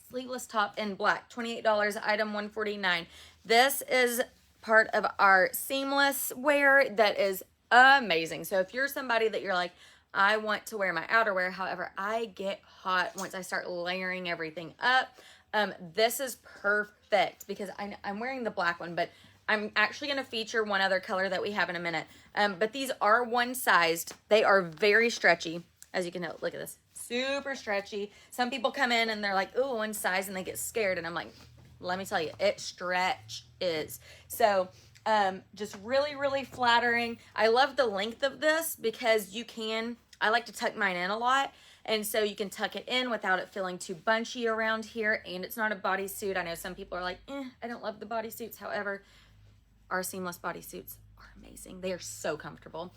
sleeveless top in black. $28, item $149. This is part of our seamless wear that is amazing. So if you're somebody that you're like, I want to wear my outerwear, however, I get hot once I start layering everything up. This is perfect because I'm wearing the black one, but I'm actually going to feature one other color that we have in a minute. But these are one-sized. They are very stretchy. As you can know, look at this. Super stretchy. Some people come in and they're like, ooh, one size, and they get scared. And I'm like, let me tell you, it stretches. So just really, really flattering. I love the length of this because I like to tuck mine in a lot. And so you can tuck it in without it feeling too bunchy around here. And it's not a bodysuit. I know some people are like, I don't love the bodysuits. However, our seamless bodysuits are amazing. They are so comfortable.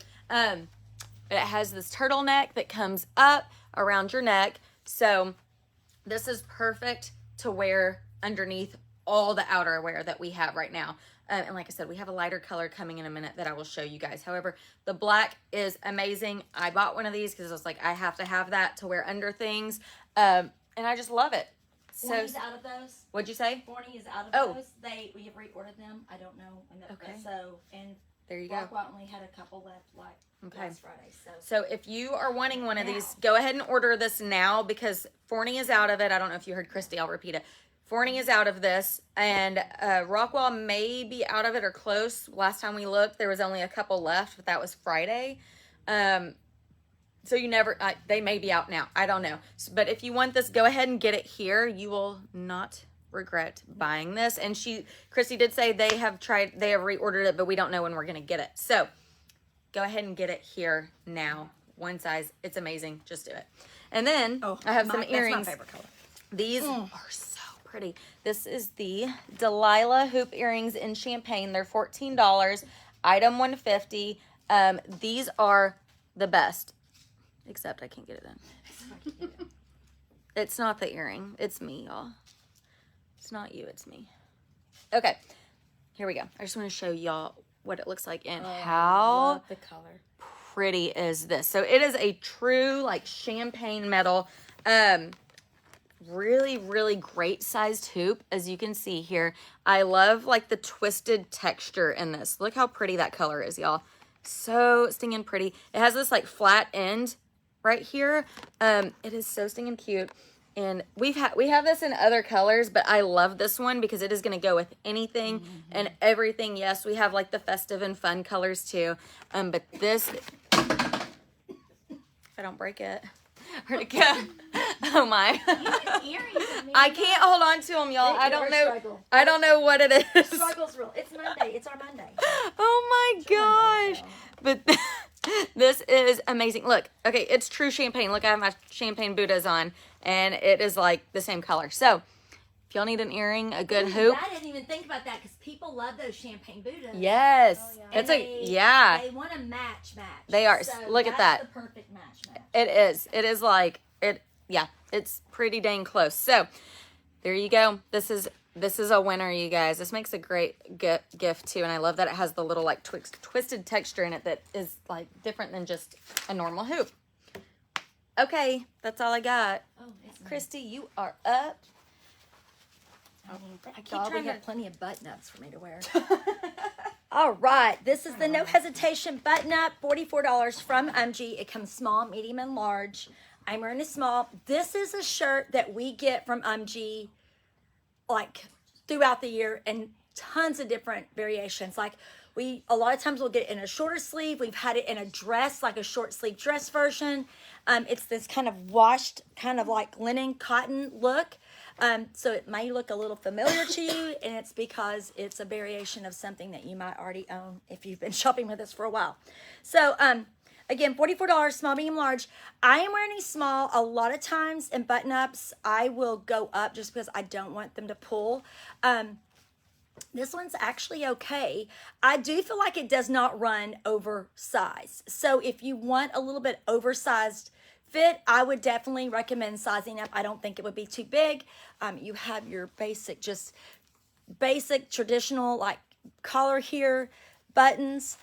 It has this turtleneck that comes up around your neck. So this is perfect to wear underneath all the outerwear that we have right now. And like I said, we have a lighter color coming in a minute that I will show you guys. However, the black is amazing. I bought one of these because I was like, I have to have that to wear under things. And I just love it. So, Forney's out of those. What'd you say? Forney is out of those. We have reordered them. I don't know. Okay. So, and there you go. Rockwell only had a couple left last Friday. So if you are wanting one of these, go ahead and order this now because Forney is out of it. I don't know if you heard Christy. I'll repeat it. Forney is out of this, and Rockwell may be out of it or close. Last time we looked, there was only a couple left, but that was Friday. So you never, they may be out now. I don't know. But if you want this, go ahead and get it here. You will not regret buying this. And Christy did say they have reordered it, but we don't know when we're going to get it. So go ahead and get it here now. One size. It's amazing. Just do it. And then I have some earrings. That's my favorite color. These are so pretty. This is the Delilah hoop earrings in champagne. They're $14. Item $150. These are the best. Except I can't get it in. It's not the earring. It's me, y'all. It's not you. It's me. Okay. Here we go. I just want to show y'all what it looks like and how the color pretty is this. So it is a true like champagne metal. Really, really great sized hoop, as you can see here. I love like the twisted texture in this. Look how pretty that color is, y'all. So stinging pretty. It has this like flat end right here. It is so stinging cute. And we have this in other colors, but I love this one because it is going to go with anything and everything. Yes, we have like the festive and fun colors too. But this, if I don't break it, where'd it go? Oh my. I can't hold on to them, y'all. I don't know. Struggle. I don't know what it is. Struggle's real. It's Monday. It's our Monday. Oh my gosh. But this is amazing. Look, okay, it's true champagne. Look, I have my champagne Buddhas on, and it is like the same color. So, if y'all need an earring, a good hoop. I didn't even think about that because people love those champagne Buddhas. Yes. Oh, It's They want to match. They are. So Look at that. That's the perfect match. It is. It is like it. Yeah, it's pretty dang close. So, there you go. This is a winner, you guys. This makes a great gift too, and I love that it has the little like twisted texture in it that is like different than just a normal hoop. Okay, that's all I got. Oh, it's Christy, you are up. I keep trying to have plenty of button-ups for me to wear. All right, this is the No Hesitation button-up, $44 from UMG. It comes small, medium, and large. I'm wearing a small. This is a shirt that we get from UMG like throughout the year, and tons of different variations. Like a lot of times we'll get it in a shorter sleeve. We've had it in a dress, like a short sleeve dress version. It's this kind of washed, kind of like linen cotton look. So it may look a little familiar to you, and it's because it's a variation of something that you might already own if you've been shopping with us for a while. So, again, $44, small, medium, large. I am wearing a small. A lot of times in button-ups, I will go up just because I don't want them to pull. This one's actually okay. I do feel like it does not run oversized. So if you want a little bit oversized fit, I would definitely recommend sizing up. I don't think it would be too big. You have your basic traditional like collar here, buttons.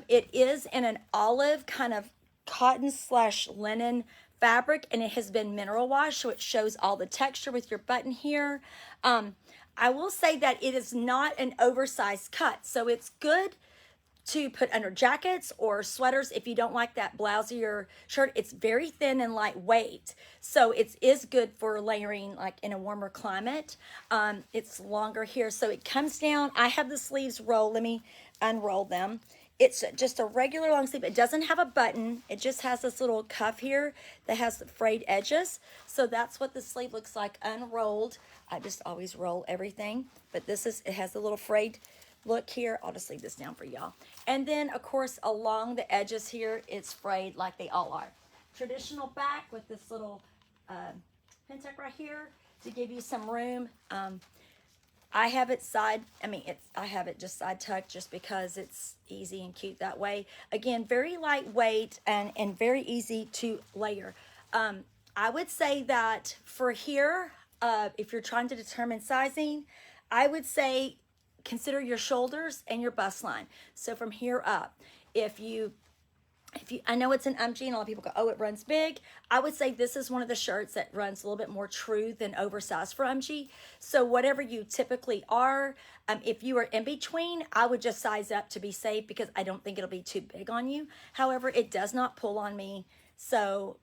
It is in an olive kind of cotton / linen fabric, and it has been mineral washed, so it shows all the texture with your button here. I will say that it is not an oversized cut, so it's good to put under jackets or sweaters if you don't like that blousier shirt. It's very thin and lightweight, so it is good for layering like in a warmer climate. It's longer here, so it comes down. I have the sleeves rolled. Let me unroll them. It's just a regular long sleeve. It doesn't have a button. It just has this little cuff here that has the frayed edges. So that's what the sleeve looks like unrolled. I just always roll everything. But it has a little frayed look here. I'll just leave this down for y'all. And then, of course, along the edges here, it's frayed like they all are. Traditional back with this little pin tuck right here to give you some room. I have it I have it just side tucked just because it's easy and cute that way. Again, very lightweight and very easy to layer. I would say that for here, if you're trying to determine sizing, I would say consider your shoulders and your bust line. So from here up, I know it's an UMG and a lot of people go, oh, it runs big. I would say this is one of the shirts that runs a little bit more true than oversized for UMG. So whatever you typically are, if you are in between, I would just size up to be safe because I don't think it'll be too big on you. However, it does not pull on me. So,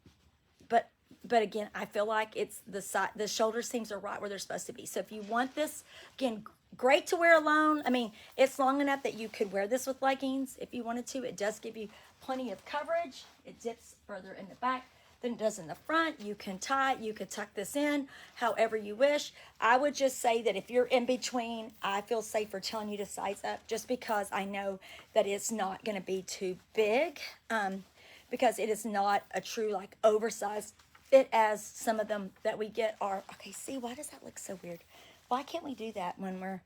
but again, I feel like it's the shoulder seams are right where they're supposed to be. So if you want this, again, great to wear alone. I mean, it's long enough that you could wear this with leggings if you wanted to. It does give you plenty of coverage. It dips further in the back than it does in the front. You can tie it. You could tuck this in however you wish. I would just say that if you're in between, I feel safer telling you to size up just because I know that it's not going to be too big because it is not a true like oversized fit as some of them that we get are. Okay, see, why does that look so weird? Why can't we do that when we're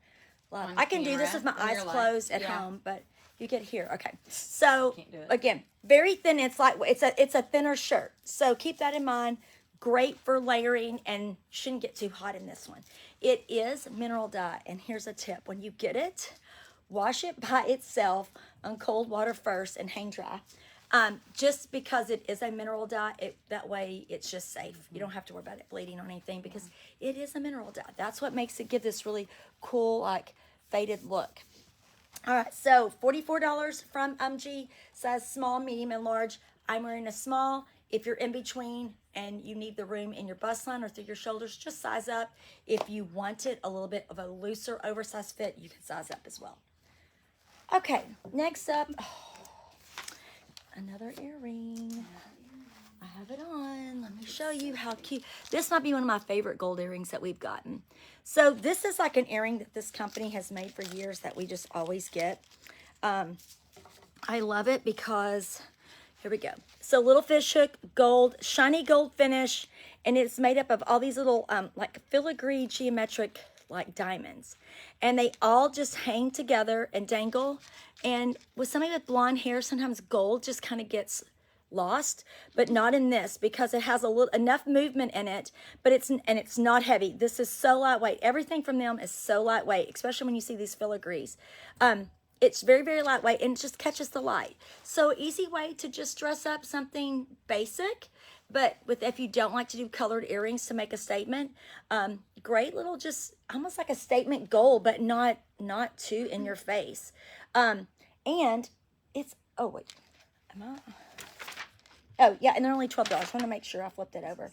live? I can do this with my eyes closed at home, but you get here. Okay. So again, very thin. It's like it's a thinner shirt. So keep that in mind. Great for layering and shouldn't get too hot in this one. It is mineral dye, and here's a tip. When you get it, wash it by itself on cold water first and hang dry. Just because it is a mineral dye, that way it's just safe. You don't have to worry about it bleeding or anything because it is a mineral dye. That's what makes it give this really cool, like faded look. All right, so $44 from UMG, size small, medium, and large. I'm wearing a small. If you're in between and you need the room in your bust line or through your shoulders, just size up. If you wanted a little bit of a looser, oversized fit, you can size up as well. Okay, next up. Another earring. I have it on. Let me show you how cute. This might be one of my favorite gold earrings that we've gotten. So this is like an earring that this company has made for years that we just always get. I love it because, here we go. So little fish hook, gold, shiny gold finish, and it's made up of all these little like filigree geometric like diamonds. And they all just hang together and dangle. And with somebody with blonde hair, sometimes gold just kind of gets lost, but not in this because it has enough movement in it, but it's not heavy. This is so lightweight. Everything from them is so lightweight, especially when you see these filigrees. It's very, very lightweight and it just catches the light. So easy way to just dress up something basic, but if you don't like to do colored earrings to make a statement, great little just almost like a statement gold, but not too in your face. And it's, oh wait, oh yeah, and they're only $12. I want to make sure I flipped it over.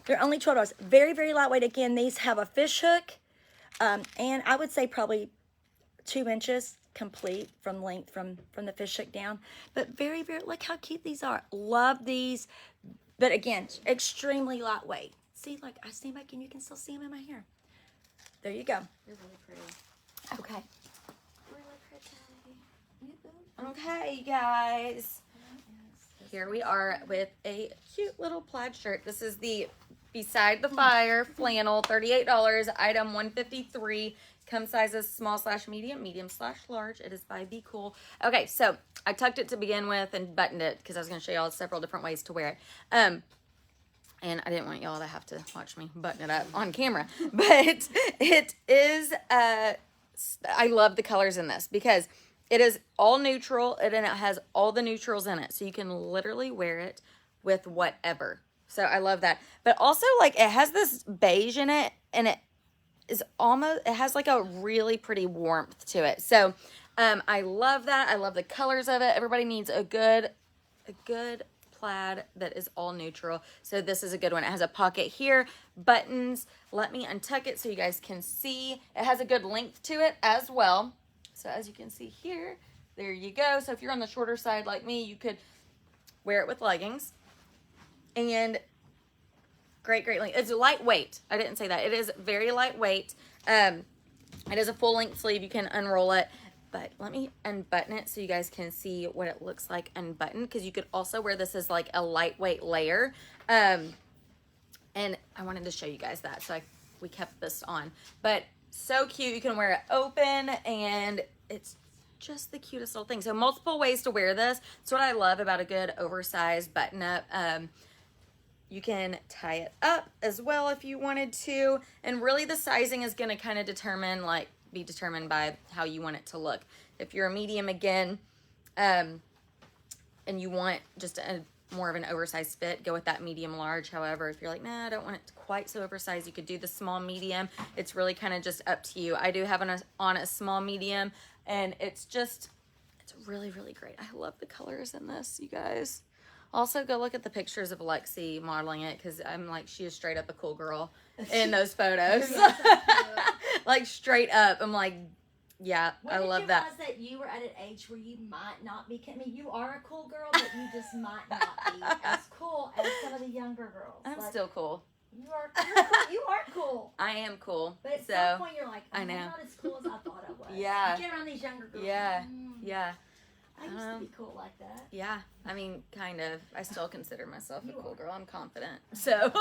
They're only $12. Very, very lightweight. Again, these have a fish hook, and I would say probably 2 inches complete from length from the fish hook down. But very, very, look how cute these are. Love these. But again, extremely lightweight. See, like I stand back and you can still see them in my hair. There you go. They're really pretty. Okay. Okay, you guys. Here we are with a cute little plaid shirt. This is the Beside the Fire flannel, $38, item 153. Come sizes small/medium, medium/large. It is by Be Cool. Okay, so I tucked it to begin with and buttoned it because I was going to show y'all several different ways to wear it. And I didn't want y'all to have to watch me button it up on camera. But it is, I love the colors in this because it is all neutral and it has all the neutrals in it. So you can literally wear it with whatever. So I love that. But also, like, it has this beige in it and it is almost, it has like a really pretty warmth to it. So I love that. I love the colors of it. Everybody needs a good plaid that is all neutral. So this is a good one. It has a pocket here, buttons. Let me untuck it so you guys can see. It has a good length to it as well. So as you can see here, there you go. So if you're on the shorter side like me, you could wear it with leggings. And great length. It's lightweight. I didn't say that. It is very lightweight. It is a full length sleeve. You can unroll it. But let me unbutton it so you guys can see what it looks like unbuttoned. Because you could also wear this as like a lightweight layer. And I wanted to show you guys that. So we kept this on. But so cute. You can wear it open. And it's just the cutest little thing. So multiple ways to wear this. That's what I love about a good oversized button up. You can tie it up as well if you wanted to. And really the sizing is going to kind of be determined by how you want it to look. If you're a medium again, and you want just more of an oversized fit, go with that medium large. However, if you're like, nah, I don't want it quite so oversized, you could do the small medium. It's really kind of just up to you. I do have on a small medium, and it's really, really great. I love the colors in this, you guys. Also, go look at the pictures of Lexi modeling it because I'm like, she is straight up a cool girl in those photos. Like, straight up. I'm like, yeah, I love that. When did you realize that you were at an age where you might not be, I mean, you are a cool girl, but you just might not be as cool as some of the younger girls. I'm still cool. You are cool. You are cool. I am cool. But at some point, you're like, I'm know. not as cool as I thought I was. Yeah. You get around these younger girls. Yeah. Like, Yeah. I used to be cool like that. Yeah, I mean, kind of. I still consider myself a cool girl. I'm confident. So,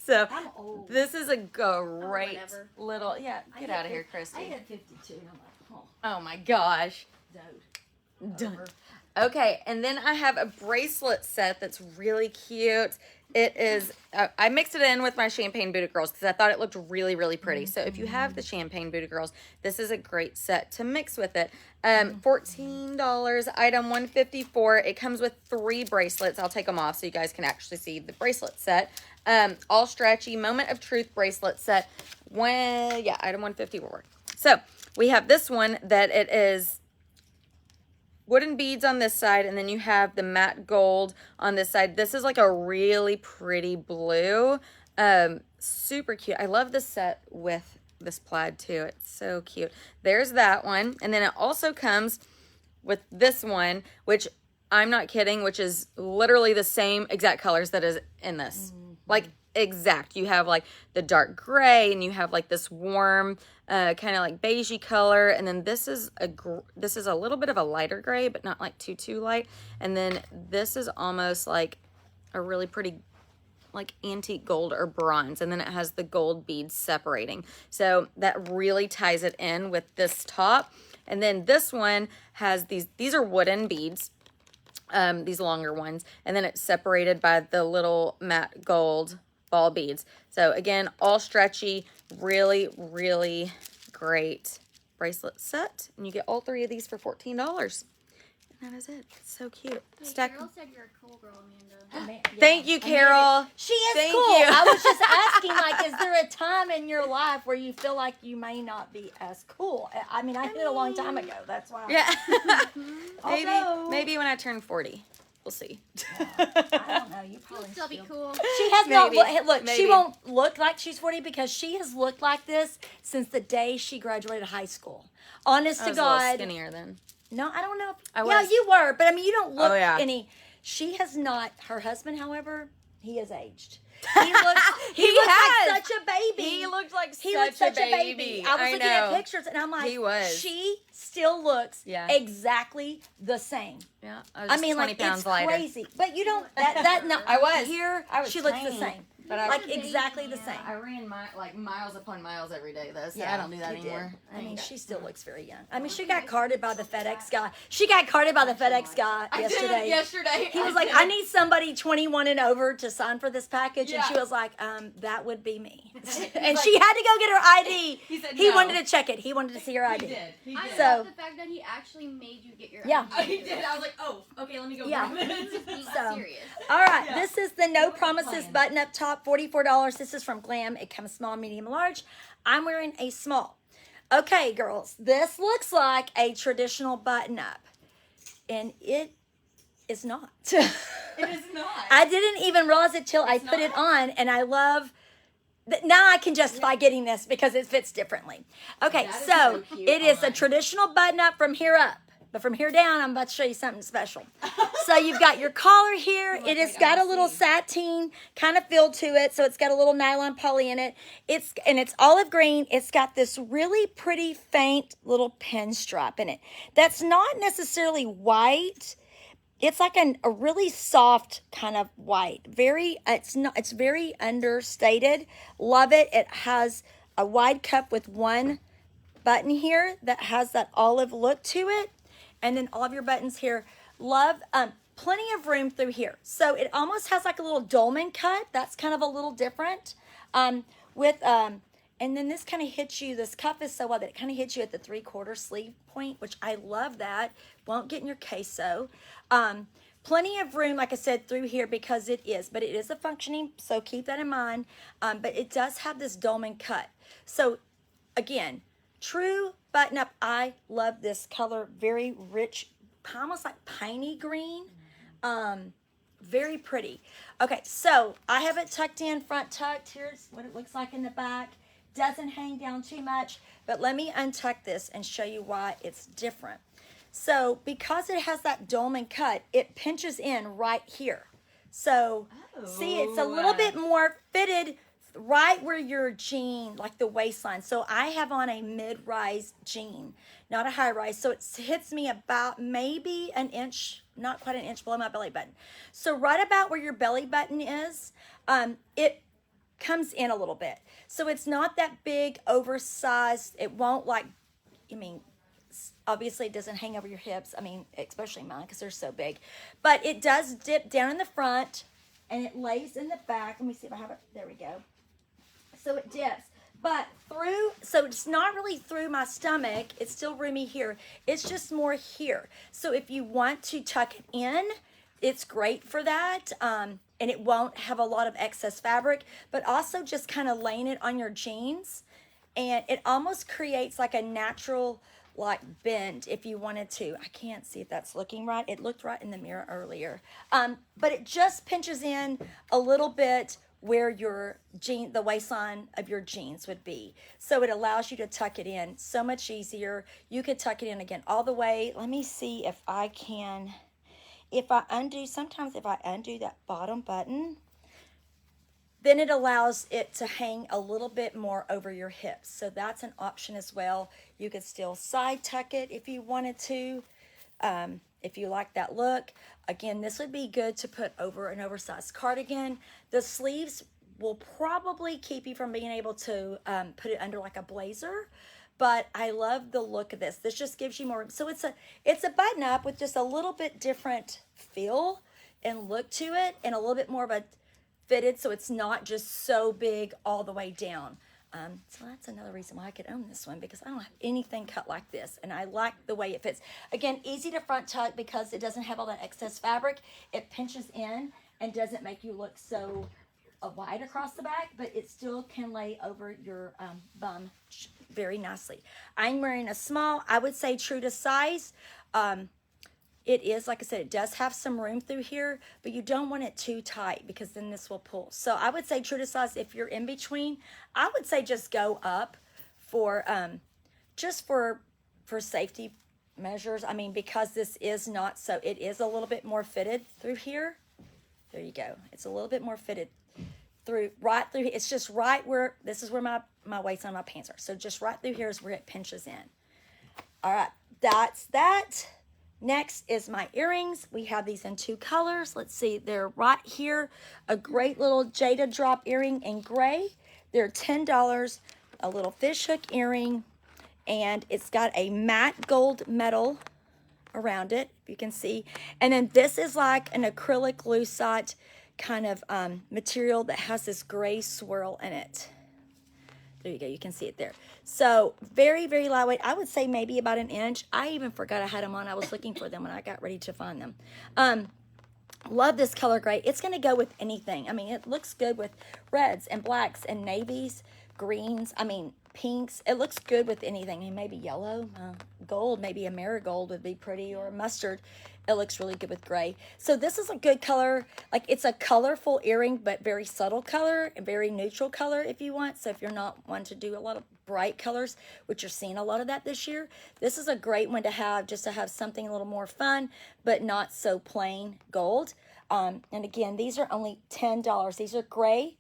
I'm old. This is a great whatever. little, get out of here, Christy. I hit 52 and I'm like, Oh my gosh. Done. Okay, and then I have a bracelet set that's really cute. It is, I mixed it in with my Champagne Booted Girls because I thought it looked really, really pretty. So if you have the Champagne Booted Girls, this is a great set to mix with it. $14, item 154. It comes with 3 bracelets. I'll take them off so you guys can actually see the bracelet set. All stretchy, Moment of Truth bracelet set. Item 150 will work. So we have this one that it is wooden beads on this side, and then you have the matte gold on this side. This is like a really pretty blue. Super cute. I love this set with this plaid too. It's so cute. There's that one. And then it also comes with this one, which I'm not kidding, which is literally the same exact colors that is in this. Like, exact. You have like the dark gray, and you have like this warm kind of like beigey color, and then this is a little bit of a lighter gray, but not like too light. And then this is almost like a really pretty like antique gold or bronze, and then it has the gold beads separating, so that really ties it in with this top. And then this one has these are wooden beads, these longer ones, and then it's separated by the little matte gold ball beads. So again, all stretchy, really, really great bracelet set. And you get all 3 of these for $14. And that is it. It's so cute. Hey, Carol said you're a cool girl, Amanda. Thank you, Carol. She is Thank cool. you. I was just asking, like, is there a time in your life where you feel like you may not be as cool? I mean, I did a long time ago. That's why. Yeah. Although, maybe when I turn 40. We'll see. I don't know. You You'll probably still be cool. She has not Maybe. look. Maybe. She won't look like she's 40 because she has looked like this since the day she graduated high school. Honest I to was a little God. skinnier then. No, I don't know. I Yeah, was. you were, but I mean, you don't look Oh, yeah. any. She has not. Her husband, however, he has aged. He looks. He, He looks has. like such a baby. He looked like He such, looks such a baby. I was looking at know. pictures and I'm like, He was. she still looks Yeah. exactly the same. Yeah, I was I mean, 20 like pounds it's lighter. crazy, but you don't. That no. I was. Here, I was she looks the tiny. same. But I, Like Baby, exactly the yeah. same. I ran miles upon miles every day though, so I don't do that you did. anymore. I mean, she still looks very young. I mean, she got carded by the FedEx guy. She got carded by the FedEx guy I did yesterday. it yesterday. He was like, I need somebody 21 and over to sign for this package. And Yeah. she was like, that would be me. He's And like- she had to go get her ID. He said He no. wanted to check it. He wanted to see her ID. He did. He I did. So- love the fact that he actually made you get your Yeah. Oh, he did. I was like, oh, okay, let me go. Yeah. grab it. Being So- serious. All right, Yeah. this is the No What Promises plan? button up top, $44. This is from Glam. It comes small, medium, large. I'm wearing a small. Okay, girls, this looks like a traditional button up, and it is not. It is not. I didn't even realize it till I put it on, and I love. Now I can justify getting this because it fits differently. Okay, That is so so cute it is a on. traditional button up from here up. But from here down, I'm about to show you something special. So you've got your collar here. It has wait, got I a little see. sateen kind of feel to it. So it's got a little nylon poly in it. It's olive green. It's got this really pretty faint little pinstripe in it. That's not necessarily white. It's like a really soft kind of white. It's very understated. Love it. It has a wide cup with one button here that has that olive look to it. And then all of your buttons here. Love plenty of room through here. So it almost has like a little dolman cut. That's kind of a little different. And then this kind of hits you, this cuff is so well that it kind of hits you at the 3/4 sleeve point, which I love that. Won't get in your queso. Plenty of room, like I said, through here because it is a functioning, so keep that in mind. But it does have this dolman cut. So again, true button up. I love this color, very rich, almost like piney green. Very pretty. Okay, so I have it tucked in, front tucked. Here's what it looks like in the back. Doesn't hang down too much, but let me untuck this and show you why it's different. So because it has that dolman cut, it pinches in right here. So see, it's a little bit more fitted right where your jean, like the waistline. So I have on a mid-rise jean, not a high-rise. So it hits me about maybe an inch, not quite an inch below my belly button. So right about where your belly button is, it comes in a little bit. So it's not that big, oversized. It won't obviously it doesn't hang over your hips. I mean, especially mine because they're so big. But it does dip down in the front and it lays in the back. Let me see if I have it. There we go. So it dips. But so it's not really through my stomach. It's still roomy here. It's just more here. So if you want to tuck it in, it's great for that. And it won't have a lot of excess fabric, but also just kind of laying it on your jeans. And it almost creates like a natural like bend if you wanted to. I can't see if that's looking right. It looked right in the mirror earlier. But it just pinches in a little bit where your the waistline of your jeans would be. So it allows you to tuck it in so much easier. You could tuck it in again all the way. Let me see if I can, sometimes if I undo that bottom button, then it allows it to hang a little bit more over your hips. So that's an option as well. You could still side tuck it if you wanted to, if you like that look. Again, this would be good to put over an oversized cardigan. The sleeves will probably keep you from being able to put it under like a blazer. But I love the look of this. This just gives you more. So it's a button up with just a little bit different feel and look to it, and a little bit more of a fitted, so it's not just so big all the way down. So that's another reason why I could own this one, because I don't have anything cut like this, and I like the way it fits. Again, easy to front tuck because it doesn't have all that excess fabric. It pinches in and doesn't make you look so wide across the back, but it still can lay over your bum very nicely. I'm wearing a small, I would say true to size. it is, like I said, it does have some room through here, but you don't want it too tight because then this will pull. So I would say true to size, if you're in between, I would say just go up for, just for safety measures. I mean, because this is not, so it is a little bit more fitted through here. There you go. It's a little bit more fitted through, right through. It's just right where, this is where my waist on my pants are. So just right through here is where it pinches in. All right, that's that. Next is my earrings. We have these in 2 colors. Let's see, they're right here. A great little Jada drop earring in gray. They're $10. A little fishhook earring, and it's got a matte gold metal around it, if you can see. And then this is like an acrylic lucite kind of material that has this gray swirl in it. There you go, you can see it there. So very, very lightweight. I would say maybe about an inch. I even forgot I had them on. I was looking for them when I got ready to find them. Love this color gray. It's gonna go with anything. I mean, it looks good with reds and blacks and navies, greens, I mean, pinks. It looks good with anything. I mean, maybe yellow, gold, maybe a marigold would be pretty, or mustard. It looks really good with gray. So this is a good color. Like, it's a colorful earring, but very subtle color and very neutral color if you want. So if you're not one to do a lot of bright colors, which you're seeing a lot of that this year, this is a great one to have, just to have something a little more fun, but not so plain gold. And again, these are only $10. These are gray.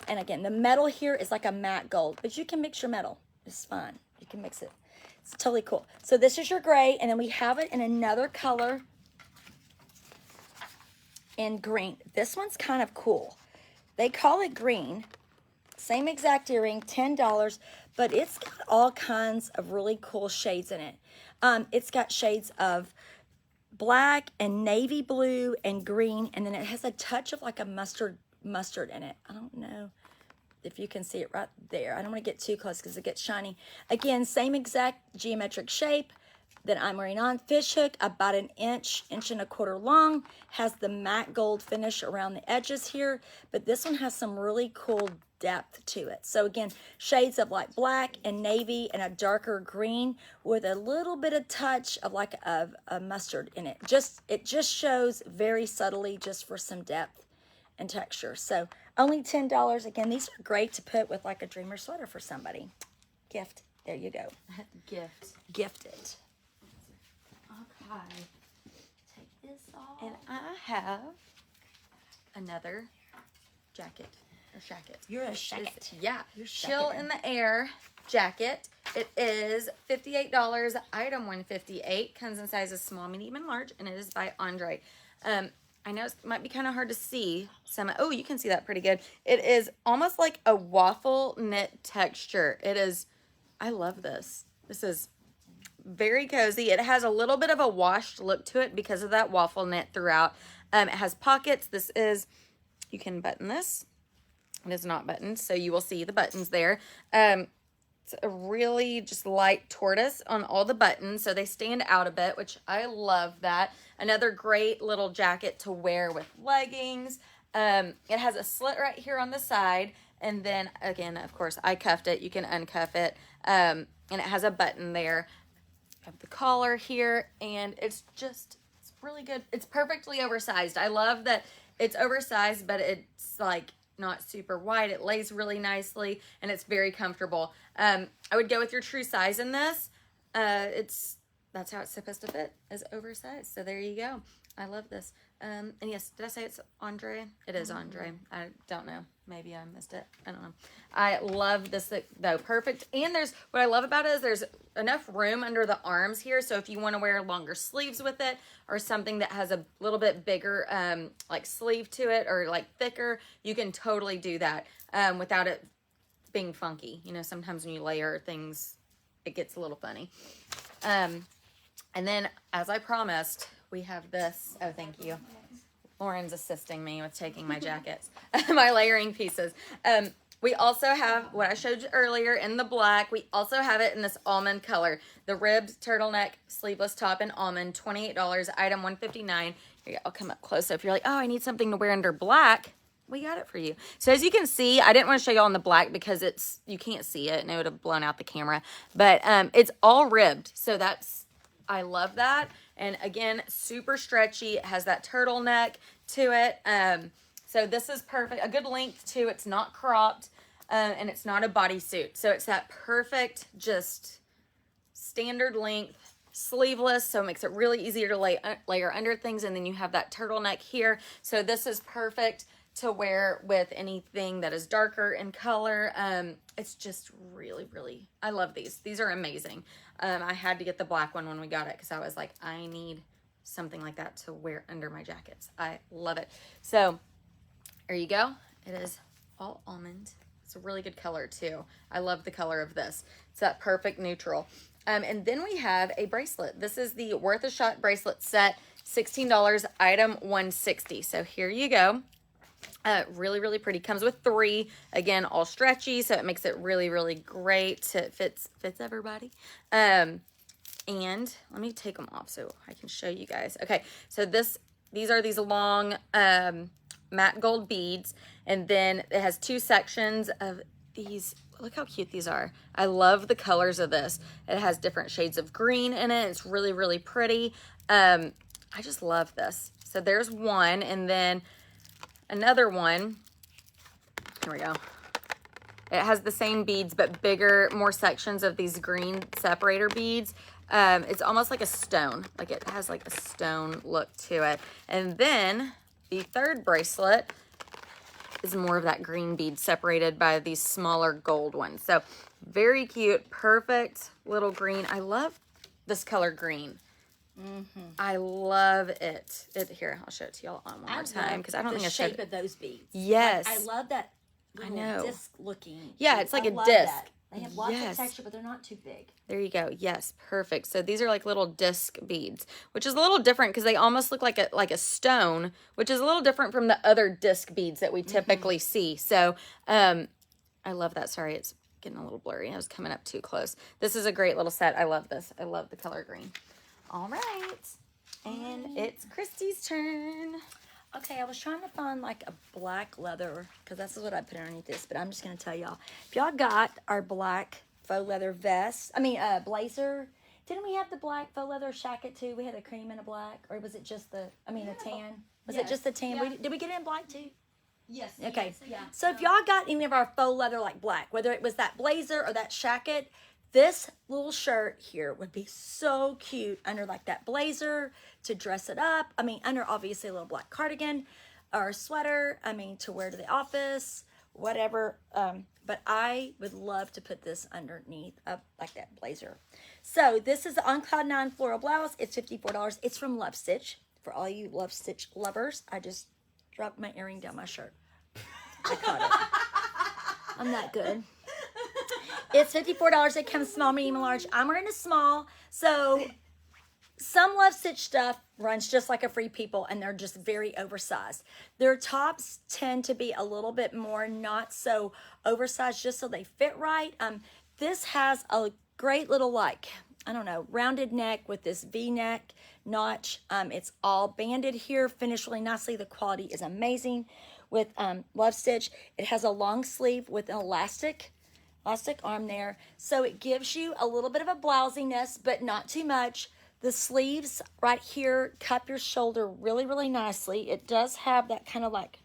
And again, the metal here is like a matte gold, but you can mix your metal. It's fine. You can mix it. It's totally cool. So this is your gray, and then we have it in another color in green. This one's kind of cool. They call it green. Same exact earring, $10, but it's got all kinds of really cool shades in it. It's got shades of black and navy blue and green, and then it has a touch of like a mustard in it. I don't know if you can see it right there. I don't want to get too close because it gets shiny. Again, same exact geometric shape that I'm wearing on. Fish hook, about an inch, inch and a quarter long. Has the matte gold finish around the edges here, but this one has some really cool depth to it. So again, shades of like black and navy and a darker green with a little bit of touch of like a mustard in it. It just shows very subtly, just for some depth and texture. So only $10. Again, these are great to put with like a dreamer sweater for somebody. Gift. There you go. Gift it. Okay. Take this off. And I have another jacket. You're a jacket. Yeah. You're Chill shacking. in the Air jacket. It is $58, item 158. Comes in sizes small, medium, and large, and it is by Andre. I know it might be kind of hard to see some. Oh, you can see that pretty good. It is almost like a waffle knit texture. It is, I love this. This is very cozy. It has a little bit of a washed look to it because of that waffle knit throughout. It has pockets. This is, you can button this. It is not buttoned, so you will see the buttons there. It's a really just light tortoise on all the buttons, so they stand out a bit, which I love that. Another great little jacket to wear with leggings. It has a slit right here on the side, and then again, of course, I cuffed it. You can uncuff it, and it has a button there. I have the collar here, and it's really good. It's perfectly oversized. I love that it's oversized, but it's like not super wide. It lays really nicely, and it's very comfortable. I would go with your true size in this. That's how it's supposed to fit, is oversized. So there you go. I love this. And yes, did I say it's Andre? It is Andre. I don't know. Maybe I missed it. I don't know. I love this though. Perfect. And what I love about it is there's enough room under the arms here. So if you want to wear longer sleeves with it, or something that has a little bit bigger like sleeve to it, or like thicker, you can totally do that without it being funky. You know, sometimes when you layer things, it gets a little funny. And then, as I promised, we have this. Oh, thank you. Lauren's assisting me with taking my jackets, my layering pieces. We also have what I showed you earlier in the black. We also have it in this almond color. The ribbed turtleneck sleeveless top in almond, $28, item 159. Here, I'll come up close. So if you're like, oh, I need something to wear under black, we got it for you. So as you can see, I didn't want to show you all in the black because you can't see it and it would have blown out the camera. But it's all ribbed. So that's I love that. And again, super stretchy. It has that turtleneck to it. So this is perfect. A good length too. It's not cropped, and it's not a bodysuit. So it's that perfect, just standard length, sleeveless. So it makes it really easier to layer under things. And then you have that turtleneck here. So this is perfect to wear with anything that is darker in color. It's just really, really, I love these. These are amazing. I had to get the black one when we got it because I was like, I need something like that to wear under my jackets. I love it. So there you go. It is all almond. It's a really good color too. I love the color of this. It's that perfect neutral. And then we have a bracelet. This is the Worth a Shot bracelet set, $16, item 160. So here you go. Really, really pretty. Comes with 3. Again, all stretchy, so it makes it really, really great. It fits everybody. And let me take them off so I can show you guys. Okay, so these are these long matte gold beads, and then it has 2 sections of these. Look how cute these are. I love the colors of this. It has different shades of green in it. It's really, really pretty. I just love this. So there's one, and then another one. Here we go. It has the same beads, but bigger, more sections of these green separator beads. It's almost like a stone. Like it has like a stone look to it. And then the third bracelet is more of that green bead separated by these smaller gold ones. So very cute, perfect little green. I love this color green. I love it. Here, I'll show it to y'all one more time because I don't think I showed the shape of those beads. Yes. Like, I love that little know. disc looking. Yeah, bead. it's like I a love disc. that. They have lots Yes. of texture, but they're not too big. There you go. Yes, perfect. So these are like little disc beads, which is a little different because they almost look like a stone, which is a little different from the other disc beads that we typically see. So I love that. Sorry, it's getting a little blurry. I was coming up too close. This is a great little set. I love this. I love the color green. All right. And it's Christy's turn. Okay, I was trying to find like a black leather because that's what I put underneath this, but I'm just going to tell y'all. If y'all got our black faux leather vest, blazer, didn't we have the black faux leather jacket too? We had a cream and a black, or was it just a tan? Was it just the tan? Yeah. Did we get it in black too? Yes. Okay. Yes, yeah. So if y'all got any of our faux leather like black, whether it was that blazer or that jacket, this little shirt here would be so cute under like that blazer to dress it up. I mean, under obviously a little black cardigan or a sweater. I mean, to wear to the office, whatever. But I would love to put this underneath like that blazer. So this is the On Cloud 9 floral blouse. It's $54. It's from Love Stitch. For all you Love Stitch lovers, I just dropped my earring down my shirt. I caught it. I'm that good. It's $54. It comes small, medium, and large. I'm wearing a small. So some Love Stitch stuff runs just like a Free People, and they're just very oversized. Their tops tend to be a little bit more not so oversized, just so they fit right. This has a great little rounded neck with this V-neck notch. It's all banded here, finished really nicely. The quality is amazing with Love Stitch. It has a long sleeve with an elastic arm there. So it gives you a little bit of a blousiness, but not too much. The sleeves right here cup your shoulder really, really nicely. It does have that kind of like,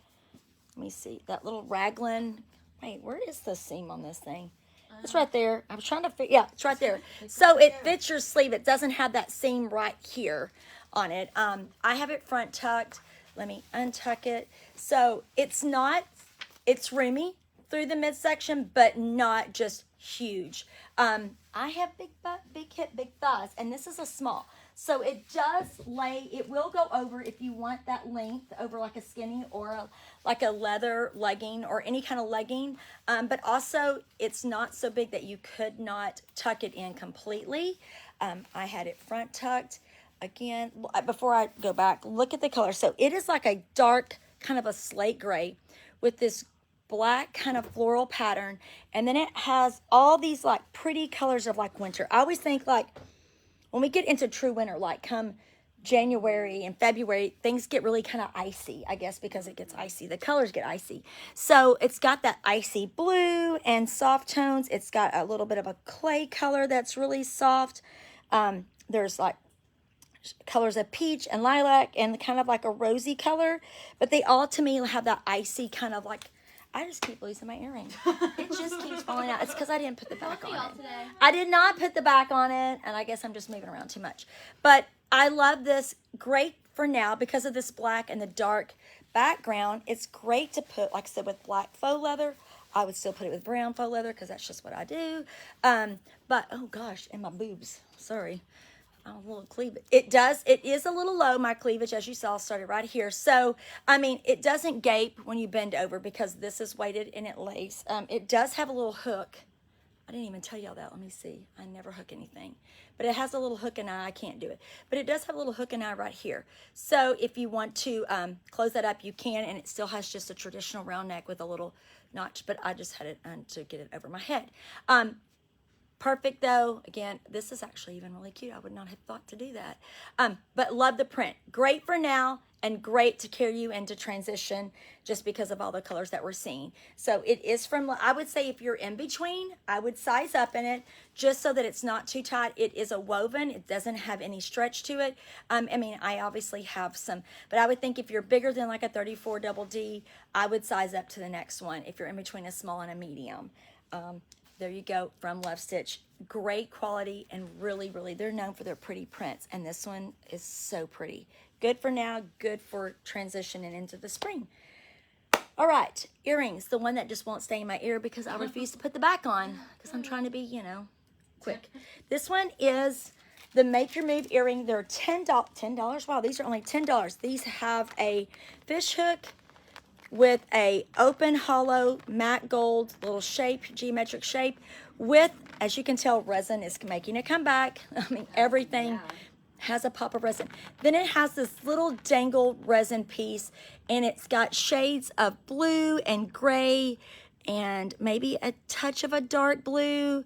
let me see, that little raglan. Wait, where is the seam on this thing? It's right there. I was trying to fit. Yeah, it's right there. So it fits your sleeve. It doesn't have that seam right here on it. I have it front tucked. Let me untuck it. So it's roomy through the midsection, but not just huge. I have big butt, big hip, big thighs, and this is a small. So it will go over if you want that length over like a skinny or like a leather legging or any kind of legging. But also it's not so big that you could not tuck it in completely. I had it front tucked. Again, before I go back, look at the color. So it is like a dark kind of a slate gray with this black kind of floral pattern, and then it has all these like pretty colors of like winter. I always think like when we get into true winter, like come January and February, things get really kind of icy, I guess, because it gets icy. The colors get icy. So it's got that icy blue and soft tones. It's got a little bit of a clay color that's really soft. There's like colors of peach and lilac and kind of like a rosy color, but they all to me have that icy kind of like, I just keep losing my earring. It just keeps falling out. It's because I didn't put the back on it. Today. I did not put the back on it, and I guess I'm just moving around too much. But I love this. Great for now because of this black and the dark background. It's great to put, like I said, with black faux leather. I would still put it with brown faux leather because that's just what I do. But, oh gosh, and my boobs. Sorry. A little cleavage. It is a little low. My cleavage, as you saw, started right here. So, I mean, it doesn't gape when you bend over because this is weighted and it lays. It does have a little hook. I didn't even tell y'all that. Let me see. I never hook anything. But it has a little hook and eye. I can't do it. But it does have a little hook and eye right here. So, if you want to close that up, you can. And it still has just a traditional round neck with a little notch. But I just had it to get it over my head. Perfect though. Again, this is actually even really cute. I would not have thought to do that. But love the print. Great for now and great to carry you into transition just because of all the colors that we're seeing. So it is from, I would say if you're in between, I would size up in it just so that it's not too tight. It is a woven. It doesn't have any stretch to it. I mean, I obviously have some, but I would think if you're bigger than like a 34 double D, I would size up to the next one if you're in between a small and a medium. There you go, from Love Stitch. Great quality and really, really, they're known for their pretty prints. And this one is so pretty. Good for now, good for transitioning into the spring. All right, earrings. The one that just won't stay in my ear because I refuse to put the back on because I'm trying to be, you know, quick. This one is the Make Your Move earring. They're $10. Wow, these are only $10. These have a fish hook with a open hollow matte gold little shape, geometric shape with, as you can tell, resin is making a comeback. I mean, everything has a pop of resin. Then it has this little dangled resin piece and it's got shades of blue and gray and maybe a touch of a dark blue.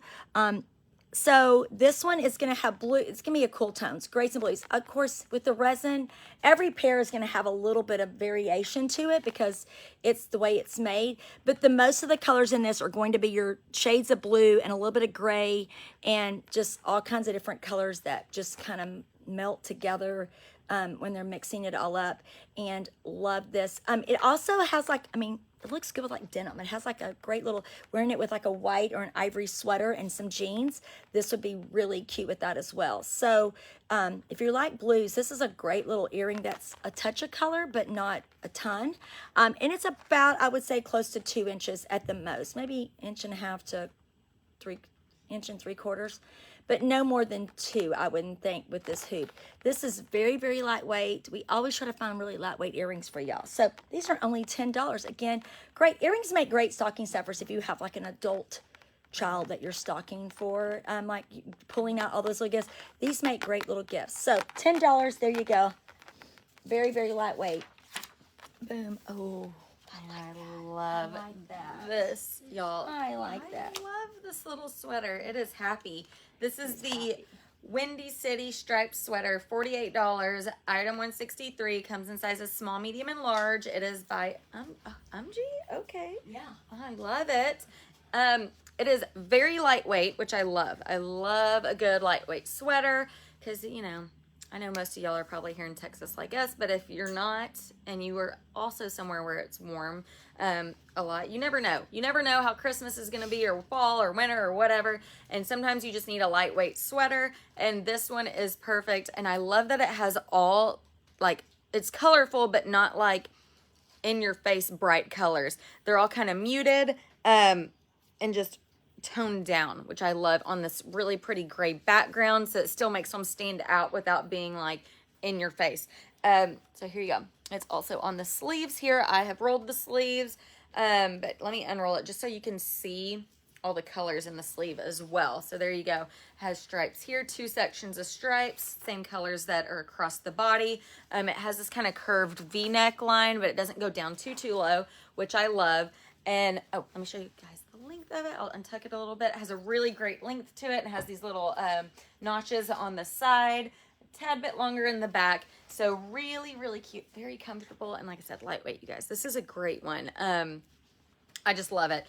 So this one is going to have blue. It's going to be a cool tones, grays and blues. Of course, with the resin, every pair is going to have a little bit of variation to it because it's the way it's made. But the most of the colors in this are going to be your shades of blue and a little bit of gray and just all kinds of different colors that just kind of melt together when they're mixing it all up. And love this. It also has like, I mean, it looks good with like denim. It has like a great little, wearing it with like a white or an ivory sweater and some jeans. This would be really cute with that as well. So if you like blues, this is a great little earring that's a touch of color, but not a ton. And it's about, I would say, close to 2 inches at the most. Maybe 1.5 to 3 inches and 3/4. But no more than 2, I wouldn't think, with this hoop. This is very, very lightweight. We always try to find really lightweight earrings for y'all. So these are only $10. Again, great. Earrings make great stocking stuffers if you have like an adult child that you're stocking for, like pulling out all those little gifts. These make great little gifts. So $10, there you go. Very, very lightweight. Boom. Oh, I love that. this, y'all. I like that. I love this little sweater. It is happy. This is the Windy City striped sweater, $48. Item 163 comes in sizes small, medium, and large. It is by UMG. Okay. Yeah. I love it. It is very lightweight, which I love. I love a good lightweight sweater because, you know, I know most of y'all are probably here in Texas like us, but if you're not and you are also somewhere where it's warm a lot, you never know. You never know how Christmas is going to be or fall or winter or whatever. And sometimes you just need a lightweight sweater. And this one is perfect. And I love that it has all, like, it's colorful, but not like in your face bright colors. They're all kind of muted and just toned down, which I love on this really pretty gray background, so it still makes them stand out without being like in your face. So here you go. It's also on the sleeves here. I have rolled the sleeves, but let me unroll it just so you can see all the colors in the sleeve as well. So there you go. Has stripes here, 2 sections of stripes, same colors that are across the body. It has this kind of curved V-neck line, but it doesn't go down too low, which I love. And oh, let me show you guys the length of it. I'll untuck it a little bit. It has a really great length to it. It has these little notches on the side, a tad bit longer in the back. So really, really cute, very comfortable, and like I said, lightweight, you guys. This is a great one. I just love it.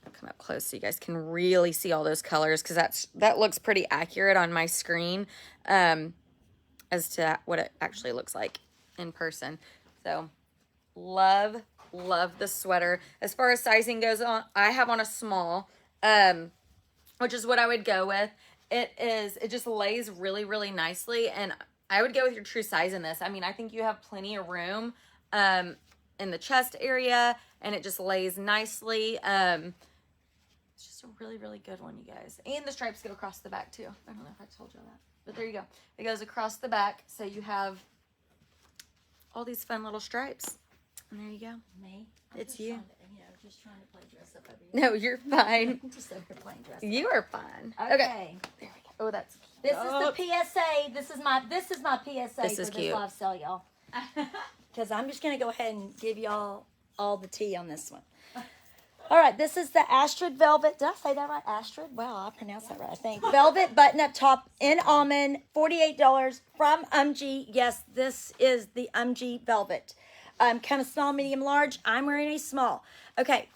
I'll come up close so you guys can really see all those colors because that looks pretty accurate on my screen. as to what it actually looks like in person. So love the sweater. As far as sizing goes on, I have on a small, which is what I would go with. It just lays really nicely, and I would go with your true size in this. I mean, I think you have plenty of room in the chest area, and it just lays nicely. It's just a really good one, you guys. And the stripes go across the back too. I don't know if I told you that, but there you go. It goes across the back, so you have all these fun little stripes. And there you go. Me? It's you. Just trying to play dress up over here. No, you're fine. I'm just over here playing dress up. You are fine. Okay. There we go. Oh, that's cute. This is the PSA. This is my PSA This is for cute. this live sale, y'all. Because I'm just gonna go ahead and give y'all all the tea on this one. All right, this is the Astrid Velvet. Did I say that right? Astrid? Wow, I pronounced that right, I think. Velvet button-up top in almond, $48 from UMG. Yes, this is the UMG Velvet. Kind of small, medium, large. I'm wearing a small. Okay.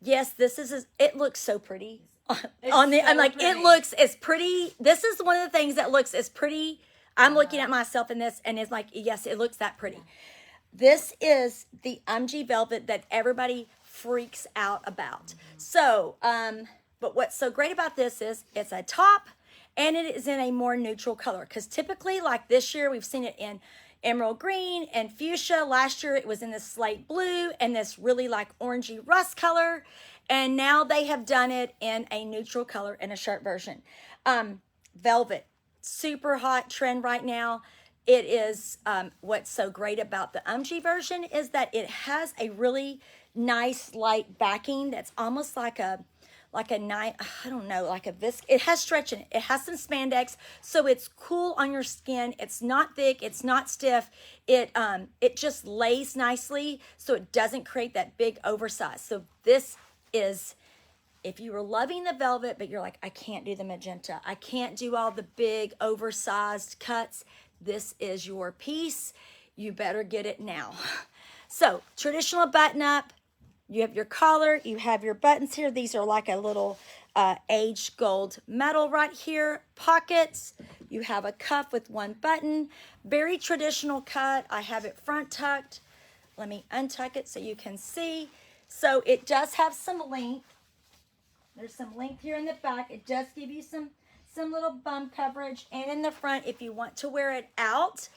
Yes, this is, it looks so pretty. I'm like, it looks as pretty. This is one of the things that looks as pretty. I'm looking at myself in this, and it's like, yes, it looks that pretty. This is the UMG Velvet that everybody freaks out about. So, but what's so great about this is it's a top, and it is in a more neutral color. Because typically, like this year, we've seen it in emerald green and fuchsia. Last year, it was in this slate blue and this really like orangey rust color. And now they have done it in a neutral color in a shirt version. Velvet, super hot trend right now. It is, what's so great about the UMG version is that it has a really nice light backing that's almost like a night, I don't know, like a visc. It has stretch in it. It has some spandex, so it's cool on your skin. It's not thick. It's not stiff. It just lays nicely, so it doesn't create that big oversize. So this is, if you were loving the velvet, but you're like, I can't do the magenta. I can't do all the big oversized cuts. This is your piece. You better get it now. So traditional button up. You have your collar, you have your buttons here. These are like a little aged gold metal right here. Pockets, you have a cuff with one button. Very traditional cut. I have it front tucked. Let me untuck it so you can see. So it does have some length. There's some length here in the back. It does give you some little bum coverage. And in the front, if you want to wear it out,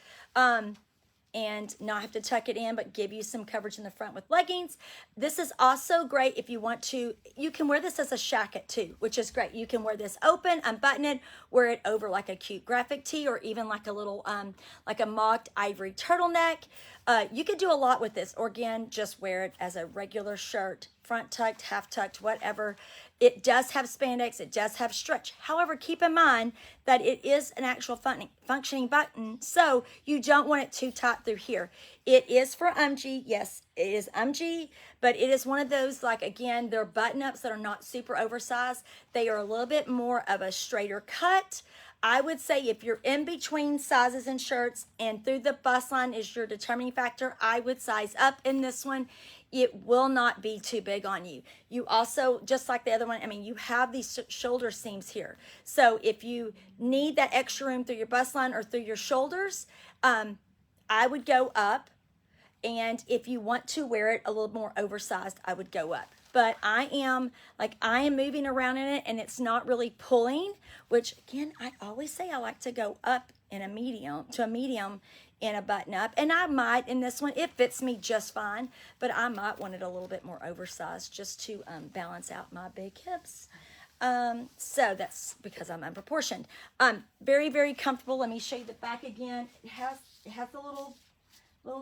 and not have to tuck it in, but give you some coverage in the front with leggings. This is also great if you want to, you can wear this as a shacket too, which is great. You can wear this open, unbutton it, wear it over like a cute graphic tee, or even like a little, like a mocked ivory turtleneck. You could do a lot with this, or again, just wear it as a regular shirt, front tucked, half tucked, whatever. It does have spandex, it does have stretch. However, keep in mind that it is an actual functioning button, so you don't want it too tight through here. It is for UMG, yes, it is UMG, but it is one of those, like, again, they're button-ups that are not super oversized. They are a little bit more of a straighter cut. I would say if you're in between sizes and shirts and through the bust line is your determining factor, I would size up in this one. It will not be too big on you. You also, just like the other one, I mean, you have these shoulder seams here. So if you need that extra room through your bust line or through your shoulders, I would go up. And if you want to wear it a little more oversized, I would go up. But I am moving around in it and it's not really pulling, which again, I always say I like to go up in a medium in a button up. And I might, in this one, it fits me just fine, but I might want it a little bit more oversized just to balance out my big hips. So that's because I'm unproportioned. Very, very comfortable. Let me show you the back again. It has the little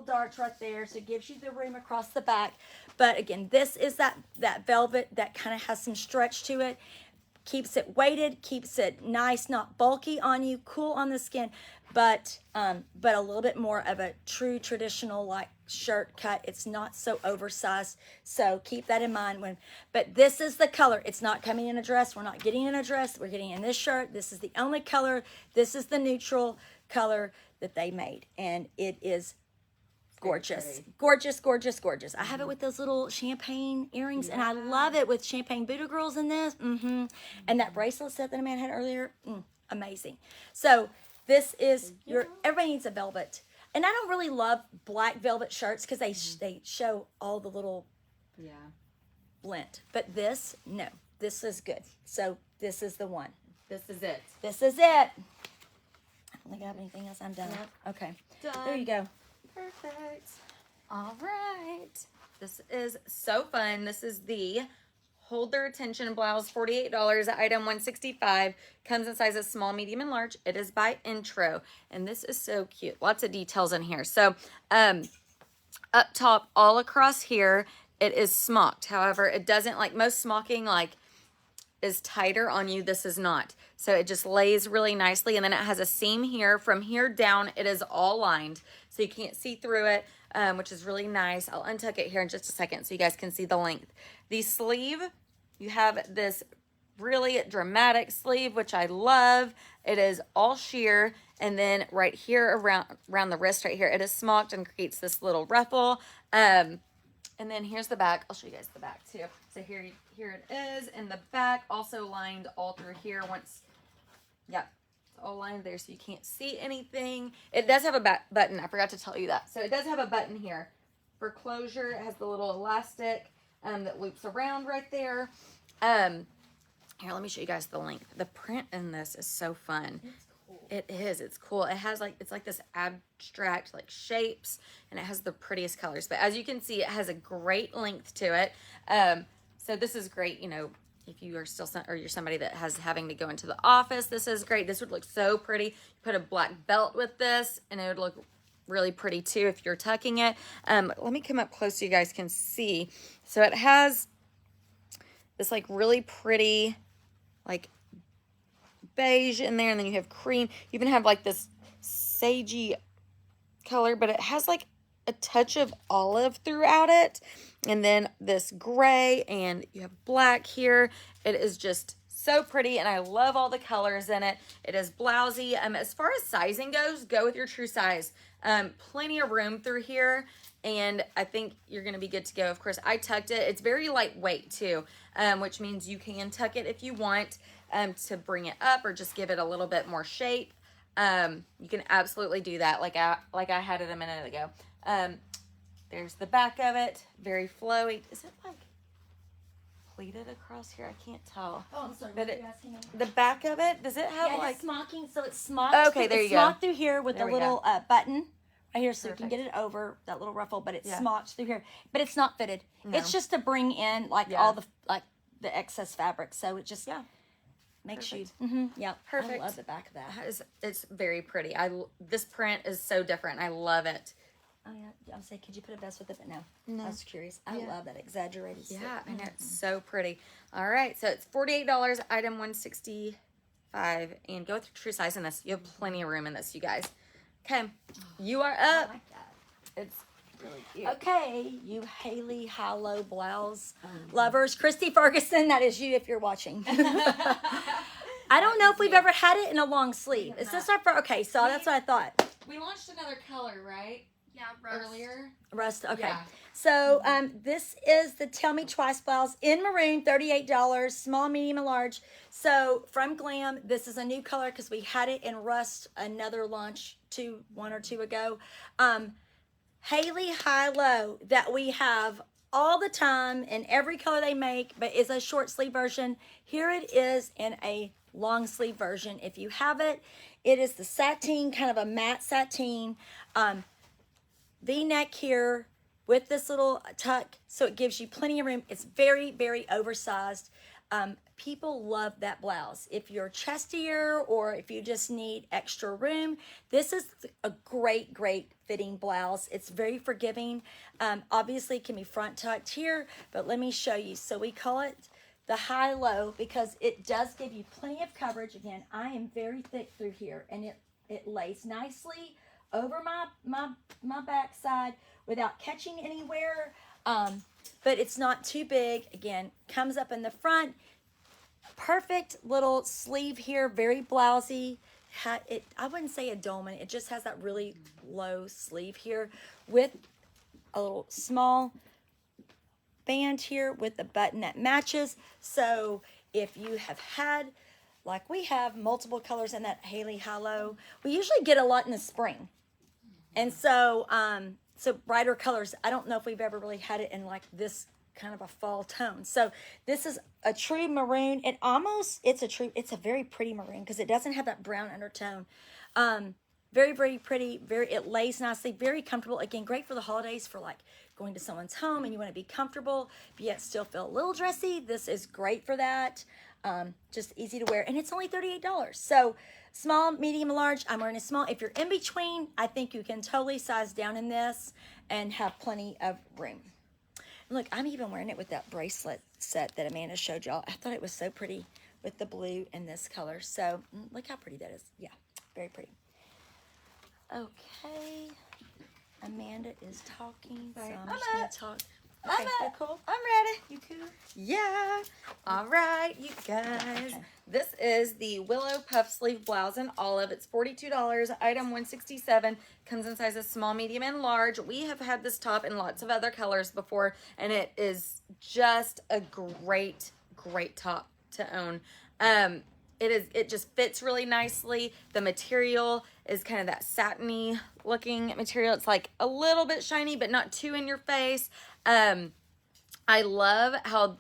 darts right there, so it gives you the room across the back. But again, this is that velvet that kind of has some stretch to it, keeps it weighted, keeps it nice, not bulky on you, cool on the skin, but a little bit more of a true traditional like shirt cut. It's not so oversized, so keep that in mind. But this is the color. It's not coming in a dress. We're not getting in a dress. We're getting in this shirt. This is the only color. This is the neutral color that they made, and it is gorgeous, gorgeous, gorgeous, gorgeous. I have it with those little champagne earrings, and I love it with champagne Buddha girls in this. And that bracelet set that a man had earlier, amazing. So This is everybody needs a velvet. And I don't really love black velvet shirts because they show all the little lint. But this, no, this is good. So this is the one. This is it. This is it. I don't think I have anything else. I'm done. Nope. Okay. Done. There you go. Perfect. All right. This is so fun. This is the Hold Their Attention blouse, $48, item 165. Comes in sizes small, medium, and large. It is by Intro, and this is so cute. Lots of details in here. So, up top, all across here, it is smocked. However, it doesn't, like most smocking, like, is tighter on you. This is not. So it just lays really nicely, and then it has a seam here. From here down, it is all lined, so you can't see through it, which is really nice. I'll untuck it here in just a second so you guys can see the length. The sleeve, you have this really dramatic sleeve, which I love. It is all sheer, and then right here around the wrist right here, it is smocked and creates this little ruffle. And then here's the back. I'll show you guys the back too. So here it is, and the back also lined all through here. It's all lined there so you can't see anything. It does have a button. I forgot to tell you that. So it does have a button here for closure. It has the little elastic that loops around right there. Here, let me show you guys the length. The print in this is so fun. It's cool. It is. It's cool. It has it's like this abstract like shapes, and it has the prettiest colors. But as you can see, it has a great length to it. So this is great, if you are still or you're somebody that has having to go into the office. This is great. This would look so pretty. You put a black belt with this, and it would look really pretty too if you're tucking it. Let me come up close so you guys can see. So it has this like really pretty like beige in there, and then you have cream. You even have like this sagey color, but it has like a touch of olive throughout it, and then this gray, and you have black here. It is just so pretty, and I love all the colors in it. It is blousy. As far as sizing goes, go with your true size. Plenty of room through here, and I think you're going to be good to go. Of course, I tucked it. It's very lightweight too, which means you can tuck it if you want to bring it up or just give it a little bit more shape. You can absolutely do that like I had it a minute ago. There's the back of it, very flowy. Is it like pleated across here? I can't tell. Oh, I'm sorry. But What are you asking me? the back of it, does it have Yeah, like it's smocking, so it's smocked. Okay, there it's you go. smocked through here with There a we little button right here, so Perfect. you can get it over that little ruffle. But it's Yeah. smocked through here, but it's not fitted. No. It's just to bring in like Yeah. all the excess fabric, so it just makes Perfect. you. Yeah, Perfect. I love the back of that. it's very pretty. This print is so different. I love it. Oh yeah, I'm saying, could you put a vest with it? But no, No. I was curious. I Yeah. love that exaggerated. Yeah, silk. I know, it's so pretty. All right, so it's $48, item 165, and go with your true size in this. You have plenty of room in this, you guys. Okay, you are I up. like that. It's really cute. Okay, you Haley High-Low blouse lovers, Christy Ferguson, that is you if you're watching. I don't know if we've ever had it in a long sleeve. Is this our first? Okay, so that's what I thought. We launched another color, right? Yeah, rust. Earlier. Rust. Okay. Yeah. So this is the Tell Me Twice blouse in maroon, $38, small, medium, and large. So from Glam, this is a new color because we had it in rust, another launch one or two ago. Haley High-Low that we have all the time in every color they make, but is a short sleeve version. Here it is in a long sleeve version. If you have it, it is the sateen, kind of a matte sateen, V-neck here with this little tuck, so it gives you plenty of room. It's very, very oversized. People love that blouse. If you're chestier or if you just need extra room, this is a great, great fitting blouse. It's very forgiving. Obviously, it can be front tucked here, but let me show you. So we call it the high-low because it does give you plenty of coverage. Again, I am very thick through here, and it lays nicely over my backside without catching anywhere. But it's not too big. Again, comes up in the front. Perfect little sleeve here, very blousy. I wouldn't say a dolman. It just has that really low sleeve here with a little small band here with the button that matches. So if you have had like we have multiple colors in that Haley Hallow. We usually get a lot in the spring. And so, so brighter colors. I don't know if we've ever really had it in like this kind of a fall tone. So this is a true maroon. It's a very pretty maroon because it doesn't have that brown undertone. Very, very pretty. It lays nicely, very comfortable. Again, great for the holidays, for like going to someone's home and you want to be comfortable, but yet still feel a little dressy. This is great for that. Just easy to wear, and it's only $38. So small, medium, large. I'm wearing a small. If you're in between, I think you can totally size down in this and have plenty of room. And look, I'm even wearing it with that bracelet set that Amanda showed y'all. I thought it was so pretty with the blue and this color. So look how pretty that is. Yeah, very pretty. Okay, Amanda is talking, so I'm just gonna talk. Okay, you cool? I'm ready. You cool? Yeah. All right, you guys. This is the Willow Puff Sleeve Blouse in olive. It's $42. Item 167. Comes in sizes small, medium, and large. We have had this top in lots of other colors before, and it is just a great, great top to own. It just fits really nicely. The material is kind of that satiny looking material. It's like a little bit shiny, but not too in your face. I love how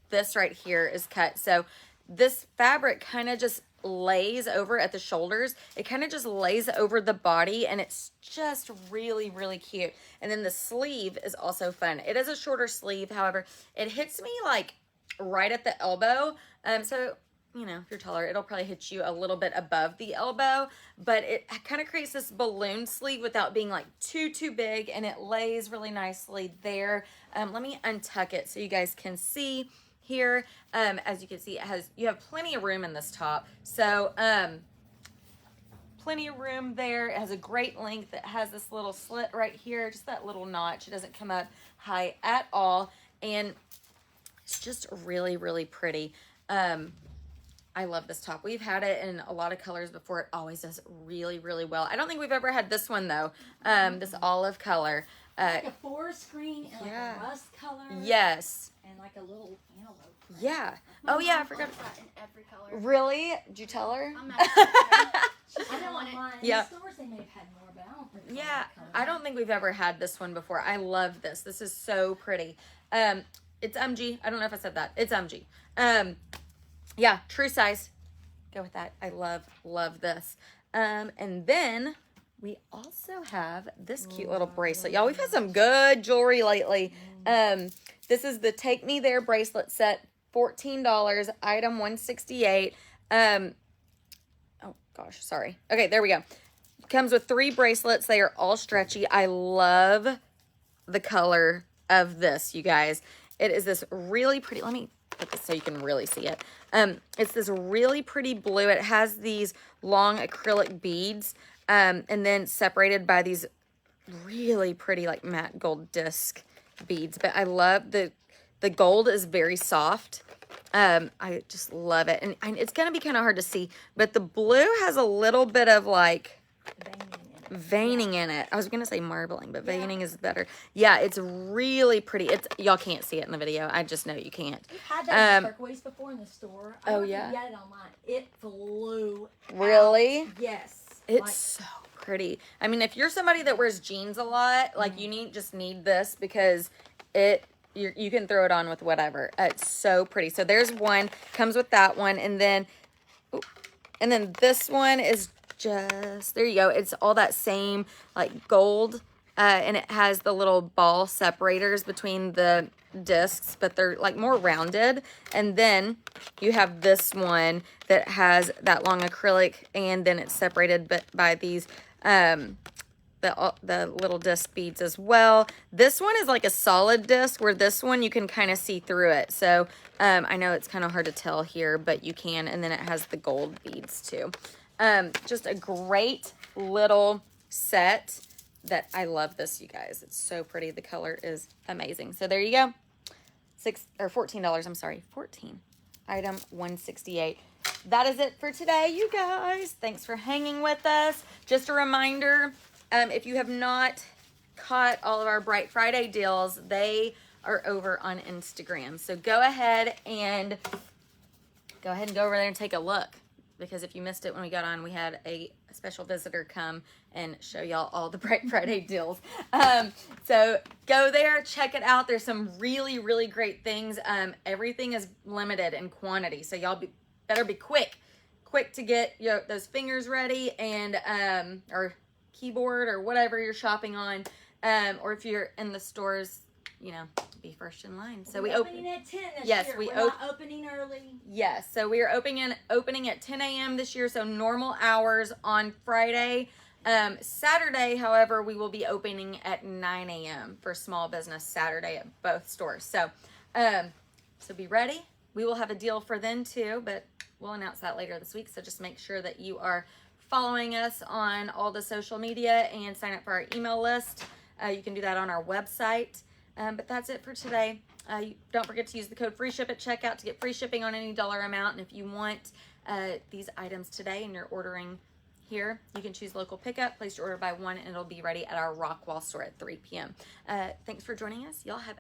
this right here is cut. So this fabric kind of just lays over at the shoulders. It kind of just lays over the body, and it's just really, really cute. And then the sleeve is also fun. It is a shorter sleeve. However, it hits me like right at the elbow. So you know, if you're taller, it'll probably hit you a little bit above the elbow, but it kind of creates this balloon sleeve without being like too big, and it lays really nicely there. Let me untuck it so you guys can see here. As you can see, you have plenty of room in this top. So, plenty of room there. It has a great length. It has this little slit right here, just that little notch. It doesn't come up high at all, and it's just really, really pretty. I love this top. We've had it in a lot of colors before. It always does really, really well. I don't think we've ever had this one though. This olive color. Like a forest green and yeah. like a rust color. Yes. And like a little antelope. Yeah. My Oh yeah, I mom forgot. loves that in every color. Really? Did you tell her? I'm not sure. She's I don't want it. want mine. Yeah. In the stores they may have had more, but I don't think Yeah. that color. I don't think we've ever had this one before. I love this. This is so pretty. It's MG. I don't know if I said that. It's MG. Yeah, true size. Go with that. I love this. And then we also have this cute little bracelet. Y'all, we've had some good jewelry lately. This is the Take Me There bracelet set, $14, item 168. Oh gosh, sorry. Okay, there we go. Comes with 3 bracelets. They are all stretchy. I love the color of this, you guys. It is this really pretty, let me put this so you can really see it. It's this really pretty blue. It has these long acrylic beads, and then separated by these really pretty like matte gold disc beads. But I love the gold is very soft. I just love it. And it's going to be kind of hard to see, but the blue has a little bit of like veining in it. I was gonna say marbling, but veining is better. Yeah, it's really pretty. Y'all can't see it in the video. I just know you can't. We've had that in turquoise before in the store. I Oh, don't know if yeah? you got it online. It flew Really? out. Yes. It's so pretty. I mean, if you're somebody that wears jeans a lot, like you just need this because you can throw it on with whatever. It's so pretty. So there's one, comes with that one, and then this one is just, there you go. It's all that same like gold, and it has the little ball separators between the discs, but they're like more rounded. And then you have this one that has that long acrylic, and then it's separated by these the little disc beads as well. This one is like a solid disc, where this one you can kind of see through it. So I know it's kind of hard to tell here, but you can. And then it has the gold beads too. Just a great little set that I love this, you guys. It's so pretty. The color is amazing. So there you go. $14, I'm sorry. 14. Item 168. That is it for today, you guys. Thanks for hanging with us. Just a reminder, if you have not caught all of our Bright Friday deals, they are over on Instagram. So go ahead and go over there and take a look. because if you missed it when we got on, we had a special visitor come and show y'all all the Bright Friday deals. So go there, check it out. There's some really, really great things. Everything is limited in quantity, so y'all better be quick to get those fingers ready, and or keyboard or whatever you're shopping on, or if you're in the stores, be first in line. So we opening at 10 this yes, year. we're not opening early. Yes, so we are opening at 10 a.m. this year, so normal hours on Friday. Saturday, however, we will be opening at 9 a.m. for small business Saturday at both stores. So, so be ready. We will have a deal for then too, but we'll announce that later this week. So just make sure that you are following us on all the social media and sign up for our email list. You can do that on our website. But that's it for today. Don't forget to use the code FREESHIP at checkout to get free shipping on any dollar amount. And if you want these items today and you're ordering here, you can choose local pickup, place your order by 1, and it'll be ready at our Rockwall store at 3 p.m. Thanks for joining us. Y'all have